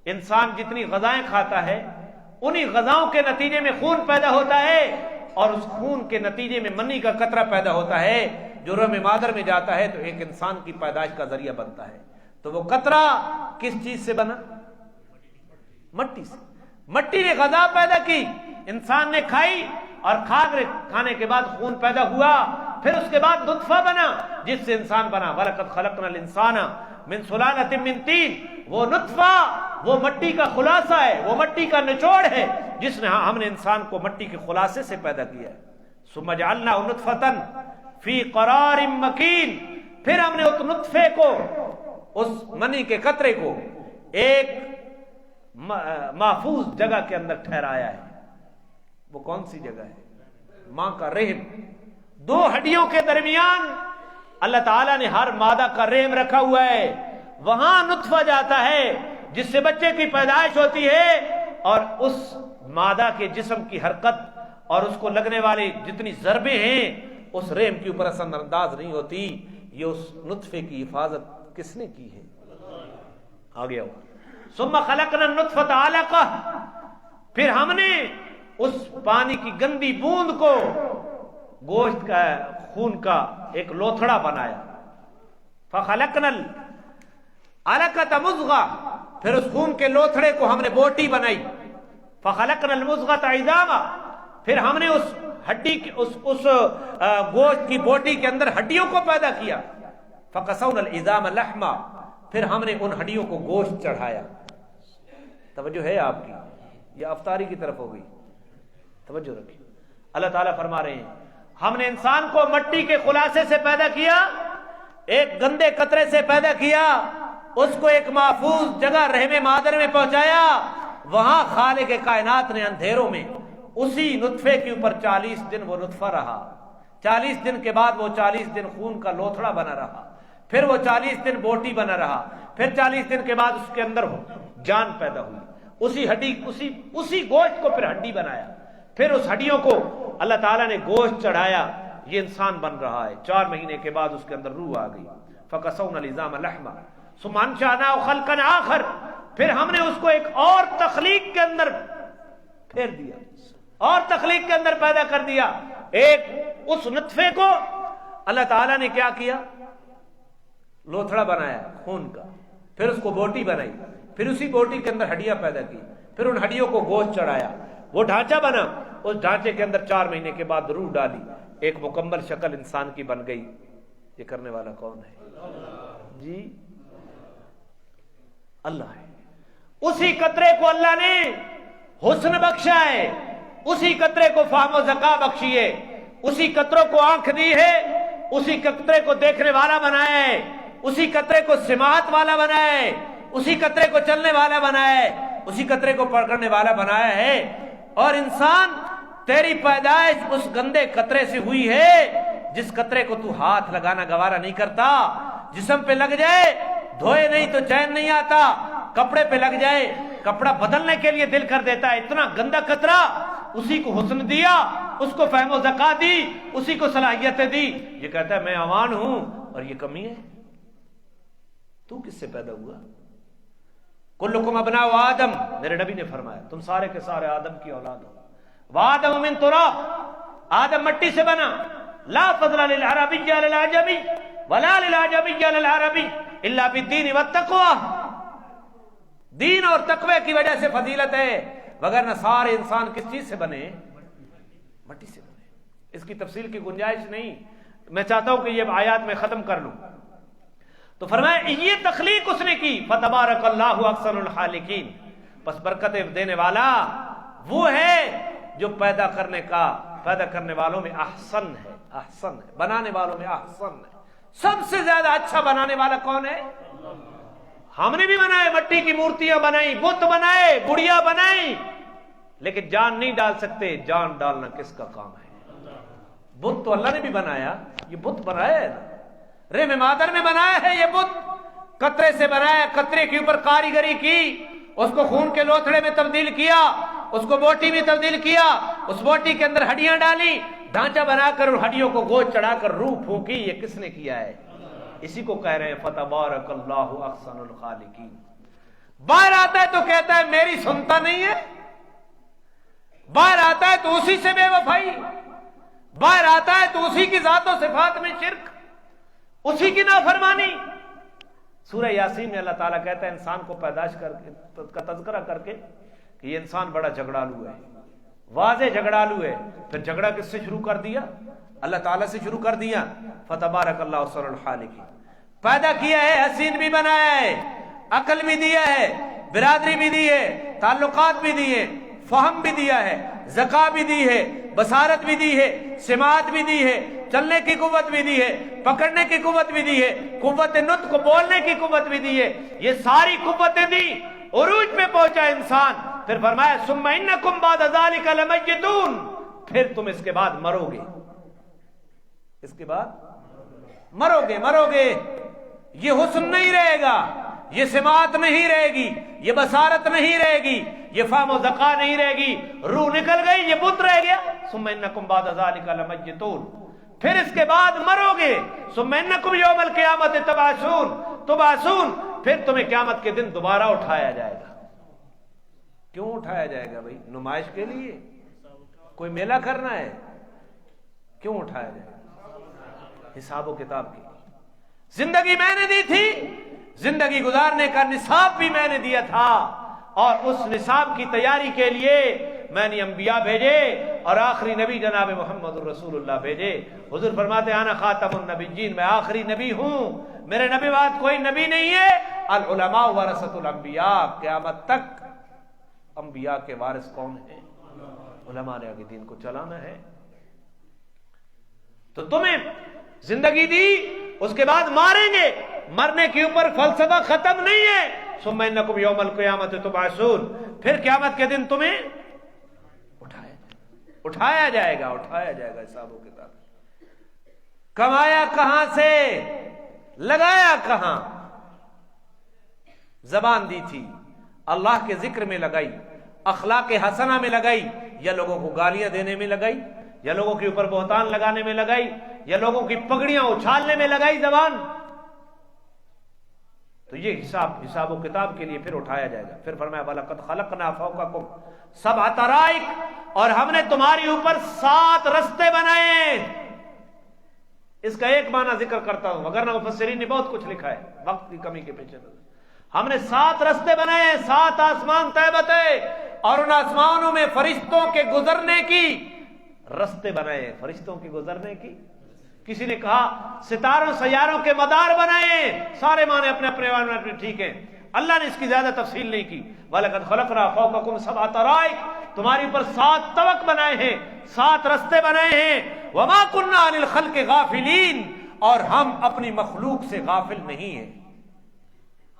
انسان جتنی غذائیں کھاتا ہے انہی غذاؤں کے نتیجے میں خون پیدا ہوتا ہے، اور اس خون کے نتیجے میں منی کا قطرہ پیدا ہوتا ہے جو رحم مادر میں جاتا ہے تو ایک انسان کی پیدائش کا ذریعہ بنتا ہے۔ تو وہ قطرہ کس چیز سے بنا؟ مٹی سے۔ مٹی نے غذا پیدا کی، انسان نے کھائی، اور کھانے کے بعد خون پیدا ہوا، پھر اس کے بعد نطفہ بنا جس سے انسان بنا۔ وَلَقَدْ خَلَقْنَا الْإِنسَانَ مِنْ سُلَالَةٍ مِنْ طِينٍ، وہ نطفہ وہ مٹی کا خلاصہ ہے، وہ مٹی کا نچوڑ ہے جس نے ہم نے انسان کو مٹی کے خلاصے سے پیدا کیا ہے۔ ثُمَّ جَعَلْنَاهُ نُطْفَةً فِي قَرَارٍ مَّكِينٍ، پھر ہم نے اس نطفے کو، اس منی کے قطرے کو ایک محفوظ جگہ کے اندر ٹھہرایا ہے۔ وہ کون سی جگہ ہے؟ ماں کا رحم۔ دو ہڈیوں کے درمیان اللہ تعالیٰ نے ہر مادہ کا رحم رکھا ہوا ہے، وہاں نطفہ جاتا ہے جس سے بچے کی پیدائش ہوتی ہے، اور اس مادہ کے جسم کی حرکت اور اس کو لگنے والی جتنی ضربیں ہیں اس رحم کے اوپر اثر انداز نہیں ہوتی۔ یہ اس نطفے کی حفاظت کس نے کی ہے؟ آگے آؤ۔ ثم خلقنا النطفة علقة، پھر ہم نے اس پانی کی گندی بوند کو گوشت کا، خون کا ایک لوتھڑا بنایا۔ فخلقنا العلقة مضغة، پھر اس خون کے لوتھڑے کو ہم نے بوٹی بنائی۔ فخلقنا المضغة عظاما، پھر ہم نے اس ہڈی اس گوشت کی بوٹی کے اندر ہڈیوں کو پیدا کیا۔ فقسونا العظام لحما، پھر ہم نے ان ہڈیوں کو گوشت چڑھایا۔ توجہ ہے آپ کی؟ یہ افطاری کی طرف ہو گئی، توجہ رکھیے۔ اللہ تعالیٰ فرما رہے ہیں ہم نے انسان کو مٹی کے خلاصے سے پیدا کیا، ایک گندے قطرے سے پیدا کیا، اس کو ایک محفوظ جگہ رحم مادر میں پہنچایا، وہاں خالق کائنات نے اندھیروں میں اسی نطفے کے اوپر 40 دن وہ نطفہ رہا، 40 دن کے بعد وہ 40 دن خون کا لوتھڑا بنا رہا، پھر وہ 40 دن بوٹی بنا رہا، پھر 40 دن کے بعد اس کے اندر جان پیدا ہوئی، اسی ہڈی اسی گوشت کو پھر ہڈی بنایا، پھر اس ہڈیوں کو اللہ تعالیٰ نے گوشت چڑھایا، یہ انسان بن رہا ہے۔ 4 مہینے کے بعد اس کے اندر روح آ گئی۔ فَقَسَوْنَا الْعِظَامَ لَحْمًا ثُمَّ أَنشَأْنَاهُ خَلْقًا آخَرَ، پھر ہم نے اس کو ایک اور تخلیق کے اندر پھیر دیا، اور تخلیق کے اندر پیدا کر دیا۔ ایک اس نطفے کو اللہ تعالیٰ نے کیا کیا؟ لوتھڑا بنایا خون کا، پھر اس کو بوٹی بنائی، پھر اسی بوٹی کے اندر ہڈیاں پیدا کی، پھر ان ہڈیوں کو گوشت چڑھایا، وہ ڈھانچہ بنا، اس ڈھانچے کے اندر 4 مہینے کے بعد روح ڈالی، ایک مکمل شکل انسان کی بن گئی۔ یہ کرنے والا کون ہے؟ جی اللہ ہے۔ اسی قطرے کو اللہ نے حسن بخشا ہے، اسی قطرے کو فہم و ذکا بخشی ہے، اسی قطروں کو آنکھ دی ہے، اسی قطرے کو دیکھنے والا بنایا ہے، اسی قطرے کو سماعت والا بنایا ہے، اسی قطرے کو چلنے والا بنایا ہے، اسی قطرے کو پکڑنے والا بنایا ہے۔ اور انسان تیری پیدائش اس گندے قطرے سے ہوئی ہے جس قطرے کو تو ہاتھ لگانا گوارا نہیں کرتا، جسم پہ لگ جائے دھوئے نہیں تو چین نہیں آتا، کپڑے پہ لگ جائے کپڑا بدلنے کے لیے دل کر دیتا ہے، اتنا گندا قطرہ، اسی کو حسن دیا، اس کو فہم و ذکا دی، اسی کو صلاحیتیں دی، یہ کہتا ہے میں اوان ہوں اور یہ کمی ہے۔ تو کس سے پیدا ہوا؟ کلکم ابناء آدم، میرے نبی نے فرمایا تم سارے کے سارے آدم کی اولاد ہو۔ وآدم من تراب، آدم مٹی سے بنا۔ لا فضل للعربی علی العجمی ولا للعجمی علی العربی الا بالدین والتقوی، دین اور تقوی کی وجہ سے فضیلت ہے، وگرنہ سارے انسان کس چیز سے بنے؟ مٹی سے بنے۔ اس کی تفصیل کی گنجائش نہیں، میں چاہتا ہوں کہ یہ آیات میں ختم کر لوں۔ تو فرمایا یہ تخلیق اس نے کی، فتبارک اللہ احسن الخالقین، پس برکت دینے والا وہ ہے جو پیدا کرنے والوں میں احسن ہے، احسن ہے، بنانے والوں میں احسن ہے۔ سب سے زیادہ اچھا بنانے والا کون ہے؟ ہم نے بھی بنائے، مٹی کی مورتیاں بنائی، بت بنائے، گڑیا بنائی، لیکن جان نہیں ڈال سکتے۔ جان ڈالنا کس کا کام ہے؟ بت تو اللہ نے بھی بنایا، یہ بت بنایا ہے نا، رحم مادر میں بنایا ہے یہ بت، قطرے سے بنایا، قطرے کے اوپر کاریگری کی، اس کو خون کے لوتھڑے میں تبدیل کیا، اس کو بوٹی میں تبدیل کیا، اس بوٹی کے اندر ہڈیاں ڈالی، ڈھانچہ بنا کر ہڈیوں کو گوشت چڑھا کر روح پھونکی۔ یہ کس نے کیا ہے؟ اسی کو کہہ رہے ہیں فتبارک اللہ احسن الخالقین۔ باہر آتا ہے تو کہتا ہے میری سنتا نہیں ہے، باہر آتا ہے تو اسی سے بے وفائی، باہر آتا ہے تو اسی کی ذات و صفات میں شرک، اسی کی نافرمانی۔ سورہ یاسین میں اللہ تعالیٰ کہتا ہے انسان کو پیدائش کا تذکرہ کر کے کہ یہ انسان بڑا جھگڑالو ہے، واضح جھگڑالو ہے۔ پھر جھگڑا کس سے شروع کر دیا؟ اللہ تعالیٰ سے شروع کر دیا۔ فتبارک اللہ احسن الخالقین۔ پیدا کیا ہے، حسین بھی بنایا ہے، عقل بھی دیا ہے، برادری بھی دی ہے، تعلقات بھی دیے، فہم بھی دیا ہے، ذکا بھی دی ہے، بصارت بھی دی ہے، سماعت بھی دی ہے، چلنے کی قوت بھی دی ہے، پکڑنے کی قوت بھی دی ہے، قوت نطق کو بولنے کی قوت بھی دی ہے۔ یہ ساری قوتیں دی، عروج پہ پہنچا انسان۔ پھر فرمایا ثم انکم بعد ذلک لمیتون، پھر تم اس کے بعد مرو گے، اس کے بعد مرو گے۔ یہ حسن نہیں رہے گا، یہ سماعت نہیں رہے گی، یہ بصارت نہیں رہے گی، یہ فہم و ذکا نہیں رہے گی، روح نکل گئی، یہ بت رہ گیا۔ ثم انکم بعد ذلک لمیتون، پھر اس کے بعد مرو گے۔ ثم انکم یوم القیامت تبعثون، پھر تمہیں قیامت کے دن دوبارہ اٹھایا جائے گا۔ کیوں اٹھایا جائے گا بھائی؟ نمائش کے لیے؟ کوئی میلہ کرنا ہے؟ کیوں اٹھایا جائے گا؟ حساب و کتاب کی زندگی میں نے دی تھی، زندگی گزارنے کا نصاب بھی میں نے دیا تھا، اور اس نصاب کی تیاری کے لیے میں نے انبیاء بھیجے اور آخری نبی جناب محمد رسول اللہ بھیجے۔ حضور فرماتے ہیں انا خاتم النبیین، میں آخری نبی ہوں، میرے نبی بعد کوئی نبی نہیں ہے۔ العلماء ورثۃ الانبیاء، قیامت تک انبیاء کے وارث کون ہیں؟ علماء نے آگے دین کو چلانا ہے۔ تو تمہیں زندگی دی، اس کے بعد ماریں گے، مرنے کے اوپر فلسفہ ختم نہیں ہے۔ ثم انکم یوم القیامت تبعثون، پھر قیامت کے دن تمہیں اٹھایا جائے گا حساب و کتاب۔ کمایا کہاں سے، لگایا کہاں؟ زبان دی تھی، اللہ کے ذکر میں لگائی، اخلاق حسنہ میں لگائی، یا لوگوں کو گالیاں دینے میں لگائی، یا لوگوں کے اوپر بہتان لگانے میں لگائی، یا لوگوں کی پگڑیاں اچھالنے میں لگائی زبان؟ تو یہ حساب و کتاب کے لیے پھر اٹھایا جائے گا۔ پھر فرمایا وَلَقَدْ خَلَقْنَا فَوْقَكُمْ سَبْعَ طَرَائِقَ، اور ہم نے تمہاری اوپر 7 رستے بنائے۔ اس کا ایک معنی ذکر کرتا ہوں، وگرنہ مفسرین نے بہت کچھ لکھا ہے، وقت کی کمی کے پیچھے ہم نے 7 رستے بنائے، 7 آسمان طے بتے، اور ان آسمانوں میں فرشتوں کے گزرنے کی رستے بنائے، فرشتوں کے گزرنے کی۔ کسی نے کہا ستاروں سیاروں کے مدار بنائے، سارے معنی اپنے اپنے ٹھیک ہیں، اللہ نے اس کی زیادہ تفصیل نہیں کی۔ وَلَقَدْ خَلَقْنَا فَوْقَكُمْ سَبْعَ طَرَائِقَ، تمہاری اوپر 7 طبق بنائے ہیں، 7 رستے بنائے ہیں۔ وَمَا كُنَّا عَنِ الْخَلْقِ غَافِلِينَ، اور ہم اپنی مخلوق سے غافل نہیں ہیں،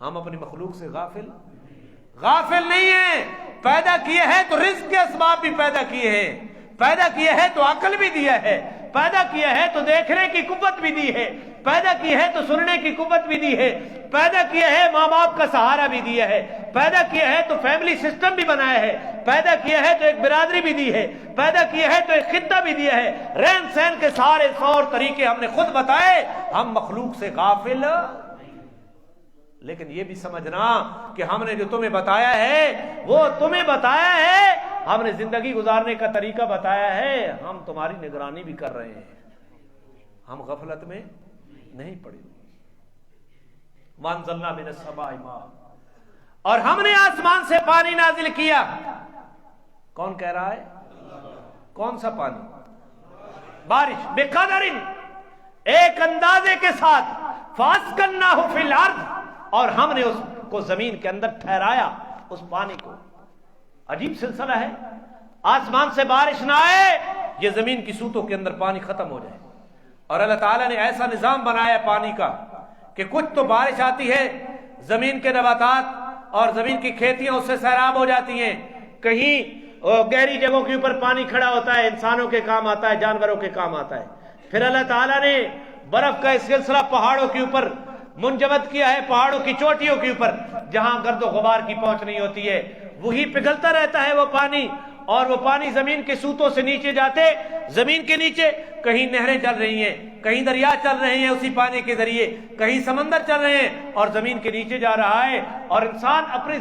ہم اپنی مخلوق سے غافل نہیں ہیں۔ پیدا کیے ہیں تو رزق کے اسباب بھی پیدا کیے ہیں، پیدا کیے ہیں تو عقل بھی دیا ہے، پیدا کیا ہے تو دیکھنے کی قوت بھی دی ہے، پیدا کی ہے تو سننے کی قوت بھی دی ہے، پیدا کیا ہے ماں باپ کا سہارا بھی دیا ہے، پیدا کیا ہے تو فیملی سسٹم بھی بنایا ہے، پیدا کیا ہے تو ایک برادری بھی دی ہے، پیدا کیا ہے تو ایک خطہ بھی دیا ہے، رہن سہن کے سارے طور طریقے ہم نے خود بتائے۔ ہم مخلوق سے غافل، لیکن یہ بھی سمجھنا کہ ہم نے جو تمہیں بتایا ہے وہ تمہیں بتایا ہے، ہم نے زندگی گزارنے کا طریقہ بتایا ہے، ہم تمہاری نگرانی بھی کر رہے ہیں، ہم غفلت میں نہیں پڑے۔ وَأَنزَلْنَا مِنَ السَّمَاءِ مَاءً، اور ہم نے آسمان سے پانی نازل کیا۔ کون کہہ رہا ہے؟ کون سا پانی؟ بارش، بِقَدَرٍ، ایک اندازے کے ساتھ، فَأَسْكَنَّاهُ فِي الْأَرْضِ، اور ہم نے اس کو زمین کے اندر ٹھہرایا، اس پانی کو۔ عجیب سلسلہ ہے، آسمان سے بارش نہ آئے، یہ زمین کی سوتوں کے اندر پانی ختم ہو جائے، اور اللہ تعالیٰ نے ایسا نظام بنایا پانی کا کہ کچھ تو بارش آتی ہے، زمین کے نباتات اور زمین کی کھیتیاں اس سے سیراب ہو جاتی ہیں، کہیں گہری جگہوں کے اوپر پانی کھڑا ہوتا ہے، انسانوں کے کام آتا ہے، جانوروں کے کام آتا ہے۔ پھر اللہ تعالیٰ نے برف کا سلسلہ پہاڑوں کے اوپر منجمد کیا ہے، پہاڑوں کی چوٹیوں کے اوپر، جہاں گرد و غبار کی پہنچ نہیں ہوتی ہے، وہی پگھلتا رہتا ہے وہ پانی، اور وہ پانی زمین کے سوتوں سے نیچے جاتے، زمین کے نیچے کہیں نہریں چل رہی ہیں، کہیں دریا چل رہے ہیں اسی پانی کے ذریعے، کہیں سمندر چل رہے ہیں اور زمین کے نیچے جا رہا ہے، اور انسان اپنی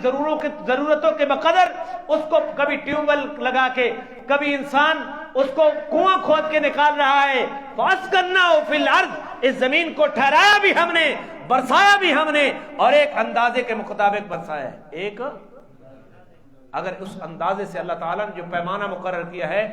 ضرورتوں کے بقدر اس کو کبھی ٹیوب ویل لگا کے، کبھی انسان اس کو کنواں کھود کے نکال رہا ہے۔ فَأَسْكَنَّاهُ فِي الْأَرْضِ، اس زمین کو ٹھہرایا بھی ہم نے، برسایا بھی ہم نے، اور ایک اندازے کے مطابق برسایا ہے۔ ایک اگر اس اندازے سے اللہ تعالیٰ نے جو پیمانہ مقرر کیا ہے،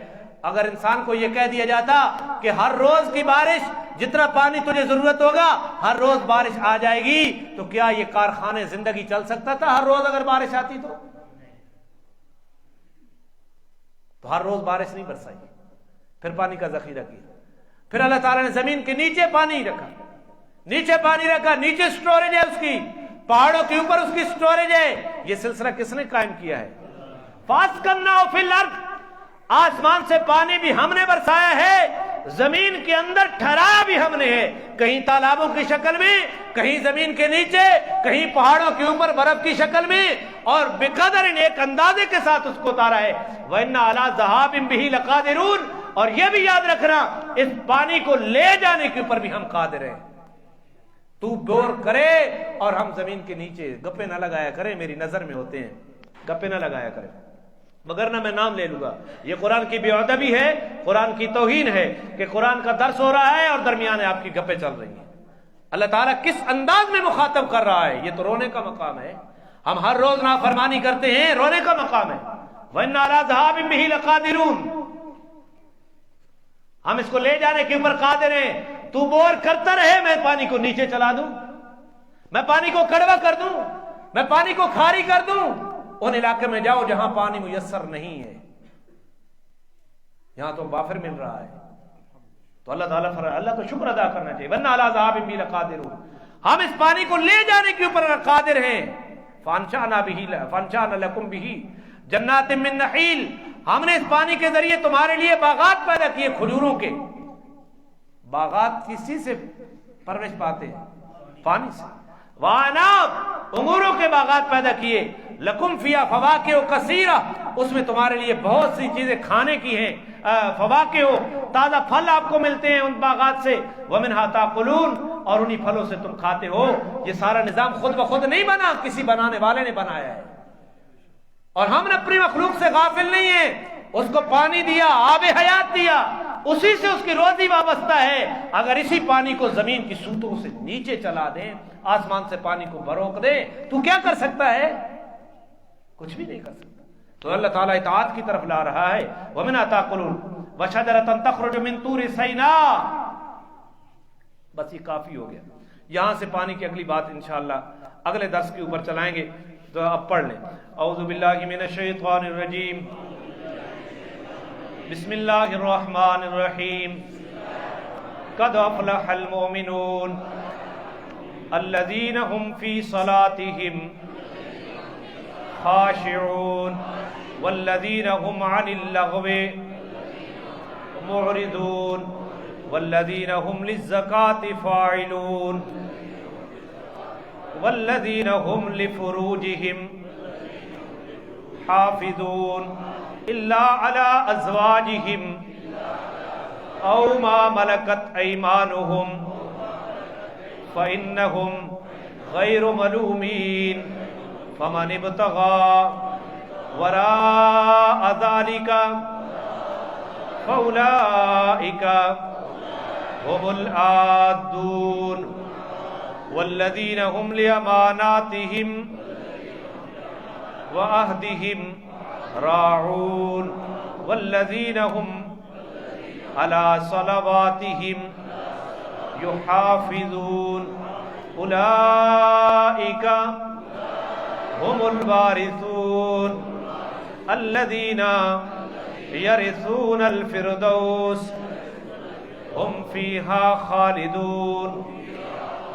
اگر انسان کو یہ کہہ دیا جاتا کہ ہر روز کی بارش جتنا پانی تجھے ضرورت ہوگا ہر روز بارش آ جائے گی، تو کیا یہ کارخانے زندگی چل سکتا تھا ہر روز اگر بارش آتی تو ہر روز بارش نہیں برسائی، پھر پانی کا ذخیرہ کیا، پھر اللہ تعالیٰ نے زمین کے نیچے پانی رکھا، نیچے پانی رکھا، نیچے سٹوریج ہے اس کی، پہاڑوں کے اوپر اس کی سٹوریج ہے۔ یہ سلسلہ کس نے قائم کیا ہے؟ فَأَسْكَنَّاهُ فِي الْأَرْضِ، آسمان سے پانی بھی ہم نے برسایا ہے، زمین کے اندر ٹھہرایا بھی ہم نے ہے، کہیں تالابوں کی شکل میں، کہیں زمین کے نیچے، کہیں پہاڑوں کے اوپر برف کی شکل میں، اور بقدر ایک اندازے کے ساتھ اس کو اتارا ہے۔ وَإِنَّا عَلَىٰ ذَهَابٍ بِهِ لَقَادِرُونَ، اور یہ بھی یاد رکھنا اس پانی کو لے جانے کے اوپر بھی ہم قادر ہیں۔ تو بور کرے اور ہم زمین کے نیچے گپے نہ لگایا کریں، میری نظر میں ہوتے ہیں، گپے نہ لگایا کریں، مگر نہ میں نام لے لوں گا۔ یہ قرآن کی بے ادبی ہے، قرآن کی توہین ہے کہ قرآن کا درس ہو رہا ہے اور درمیان آپ کی گپیں چل رہی ہیں۔ اللہ تعالیٰ کس انداز میں مخاطب کر رہا ہے؟ یہ تو رونے کا مقام ہے، ہم ہر روز نافرمانی کرتے ہیں، رونے کا مقام ہے۔ وَإِنَّا عَلَىٰ ذَهَابٍ بِهِ لَقَادِرُونَ، ہم اس کو لے جانے کے اوپر قادر ہیں۔ تو بور کرتا رہے، میں پانی کو نیچے چلا دوں، میں پانی کو کڑوا کر دوں، میں پانی کو کھاری کر دوں۔ ان علاقے میں جاؤ جہاں پانی میسر نہیں ہے، یہاں تو وافر مل رہا ہے، تو اللہ تعالیٰ فرمایا اللہ کو شکر ادا کرنا چاہیے۔ وَإِنَّا عَلَىٰ ذَهَابٍ بِهِ لَقَادِرُونَ، ہم اس پانی کو لے جانے کے اوپر قادر ہیں۔ فَأَنشَأْنَا لَكُمْ بِهِ جَنَّاتٍ مِّن نَخِيلٍ، ہم نے اس پانی کے ذریعے تمہارے لیے باغات پیدا کیے، کھجوروں کے باغات۔ کسی سے پرورش پاتے ہیں؟ پانی سے۔ وَأَعْنَابٍ، انگوروں کے باغات پیدا کیے۔ لَكُمْ فِيهَا فَوَاكِهُ كَثِيرَةٌ، اس میں تمہارے لیے بہت سی چیزیں کھانے کی ہیں، فواکہ، تازہ پھل آپ کو ملتے ہیں ان باغات سے۔ وَمِنْهَا تَأْكُلُونَ، اور انہی پھلوں سے تم کھاتے ہو۔ یہ سارا نظام خود بخود نہیں بنا، کسی بنانے والے نے بنایا ہے، اور ہم نے اپنی مخلوق سے غافل نہیں ہیں۔ اس کو پانی دیا، آب حیات دیا، اسی سے اس کی روزی وابستہ ہے۔ اگر اسی پانی کو زمین کی سوتوں سے نیچے چلا دیں، آسمان سے پانی کو بروک دیں، تو کیا کر سکتا ہے؟ کچھ بھی نہیں کر سکتا۔ تو اللہ تعالیٰ اطاعت کی طرف لا رہا ہے۔ وَمِنْهَا تَأْكُلُونَ وَشَجَرَةً تَخْرُجُ مِنْ طُورِ سِيْنَاءَ، بس یہ کافی ہو گیا۔ یہاں سے پانی کی اگلی بات انشاءاللہ اگلے درس کے اوپر چلائیں گے، تو اب پڑھ لیں۔ اعوذ باللہ من الشیطان الرجیم، بسم اللہ الرحمن الرحیم۔ قد افلح المؤمنون الذین هم فی صلاتهم خاشعون والذین هم عن اللغو معرضون والذین هم للزکاة فاعلون والذین هم لفروجهم حافظون الا على ازواجهم او ما ملكت ايمانهم فانهم غير ملومين فمن ابتغى وراء ذلك فاولئك هم العادون والذين هم لأماناتهم وعهدهم راعون والذين هم على صلواتهم يحافظون أولئك هم الوارثون الذين يرثون الفردوس هم فيها خالدون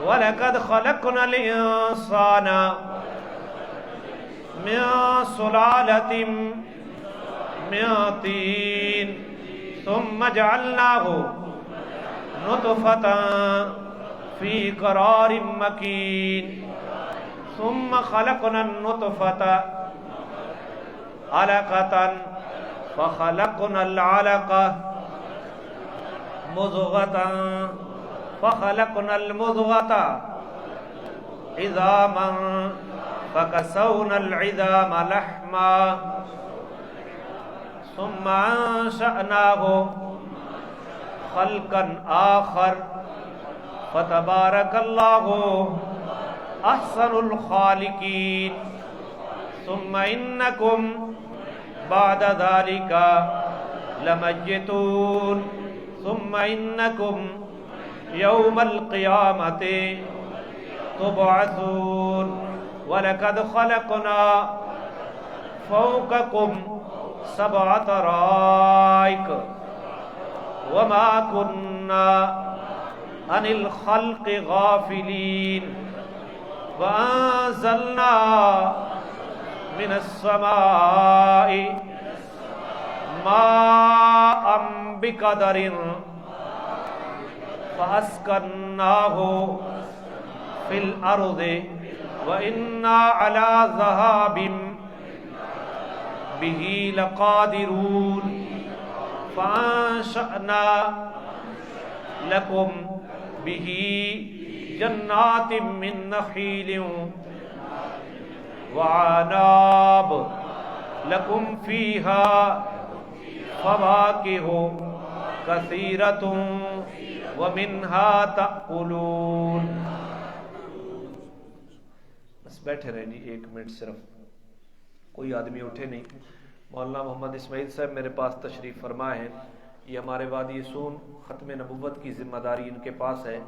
وَلَقَدْ خَلَقْنَا الْإِنسَانَ مِنْ سُلَالَةٍ مِنْ طِينٍ ثُمَّ جَعَلْنَاهُ نُطْفَةً فِي قَرَارٍ مَكِينٍ ثُمَّ خَلَقْنَا النُّطْفَةَ عَلَقَةً فخلقنا العلقة مضغة فخلقنا المضغة عظاما فكسونا العظام لحما ثم أنشأناه خلقا آخر فتبارك الله أحسن الخالقين ثم إنكم بعد ذلك لميتون ثم إنكم يوم القيامة تبعثون وَلَقَدْ خَلَقْنَا فَوْقَكُمْ سَبْعَ طَرَائِقَ وَمَا كُنَّا عَنِ الْخَلْقِ غَافِلِينَ وَأَنزَلْنَا مِنَ السَّمَاءِ مَاءً بِقَدَرٍ فَأَسْكَنَّاهُ فِي الْأَرْضِ وَإِنَّا عَلَى ذَهَابٍ بِهِ لَقَادِرُونَ فَأَنشَأْنَا لَكُمْ بِهِ جَنَّاتٍ مِّن نَخِيلٍ وَعَنَابٍ لَكُمْ فِيهَا فَوَاكِهُ كَثِيرَةٌ وَمِنْهَا تَأْكُلُونَ۔ بس بیٹھے رہیں جی 1 منٹ صرف، کوئی آدمی اٹھے نہیں۔ مولانا محمد اسماعیل صاحب میرے پاس تشریف فرما ہے، یہ ہمارے وادی سون ختم نبوت کی ذمہ داری ان کے پاس ہے۔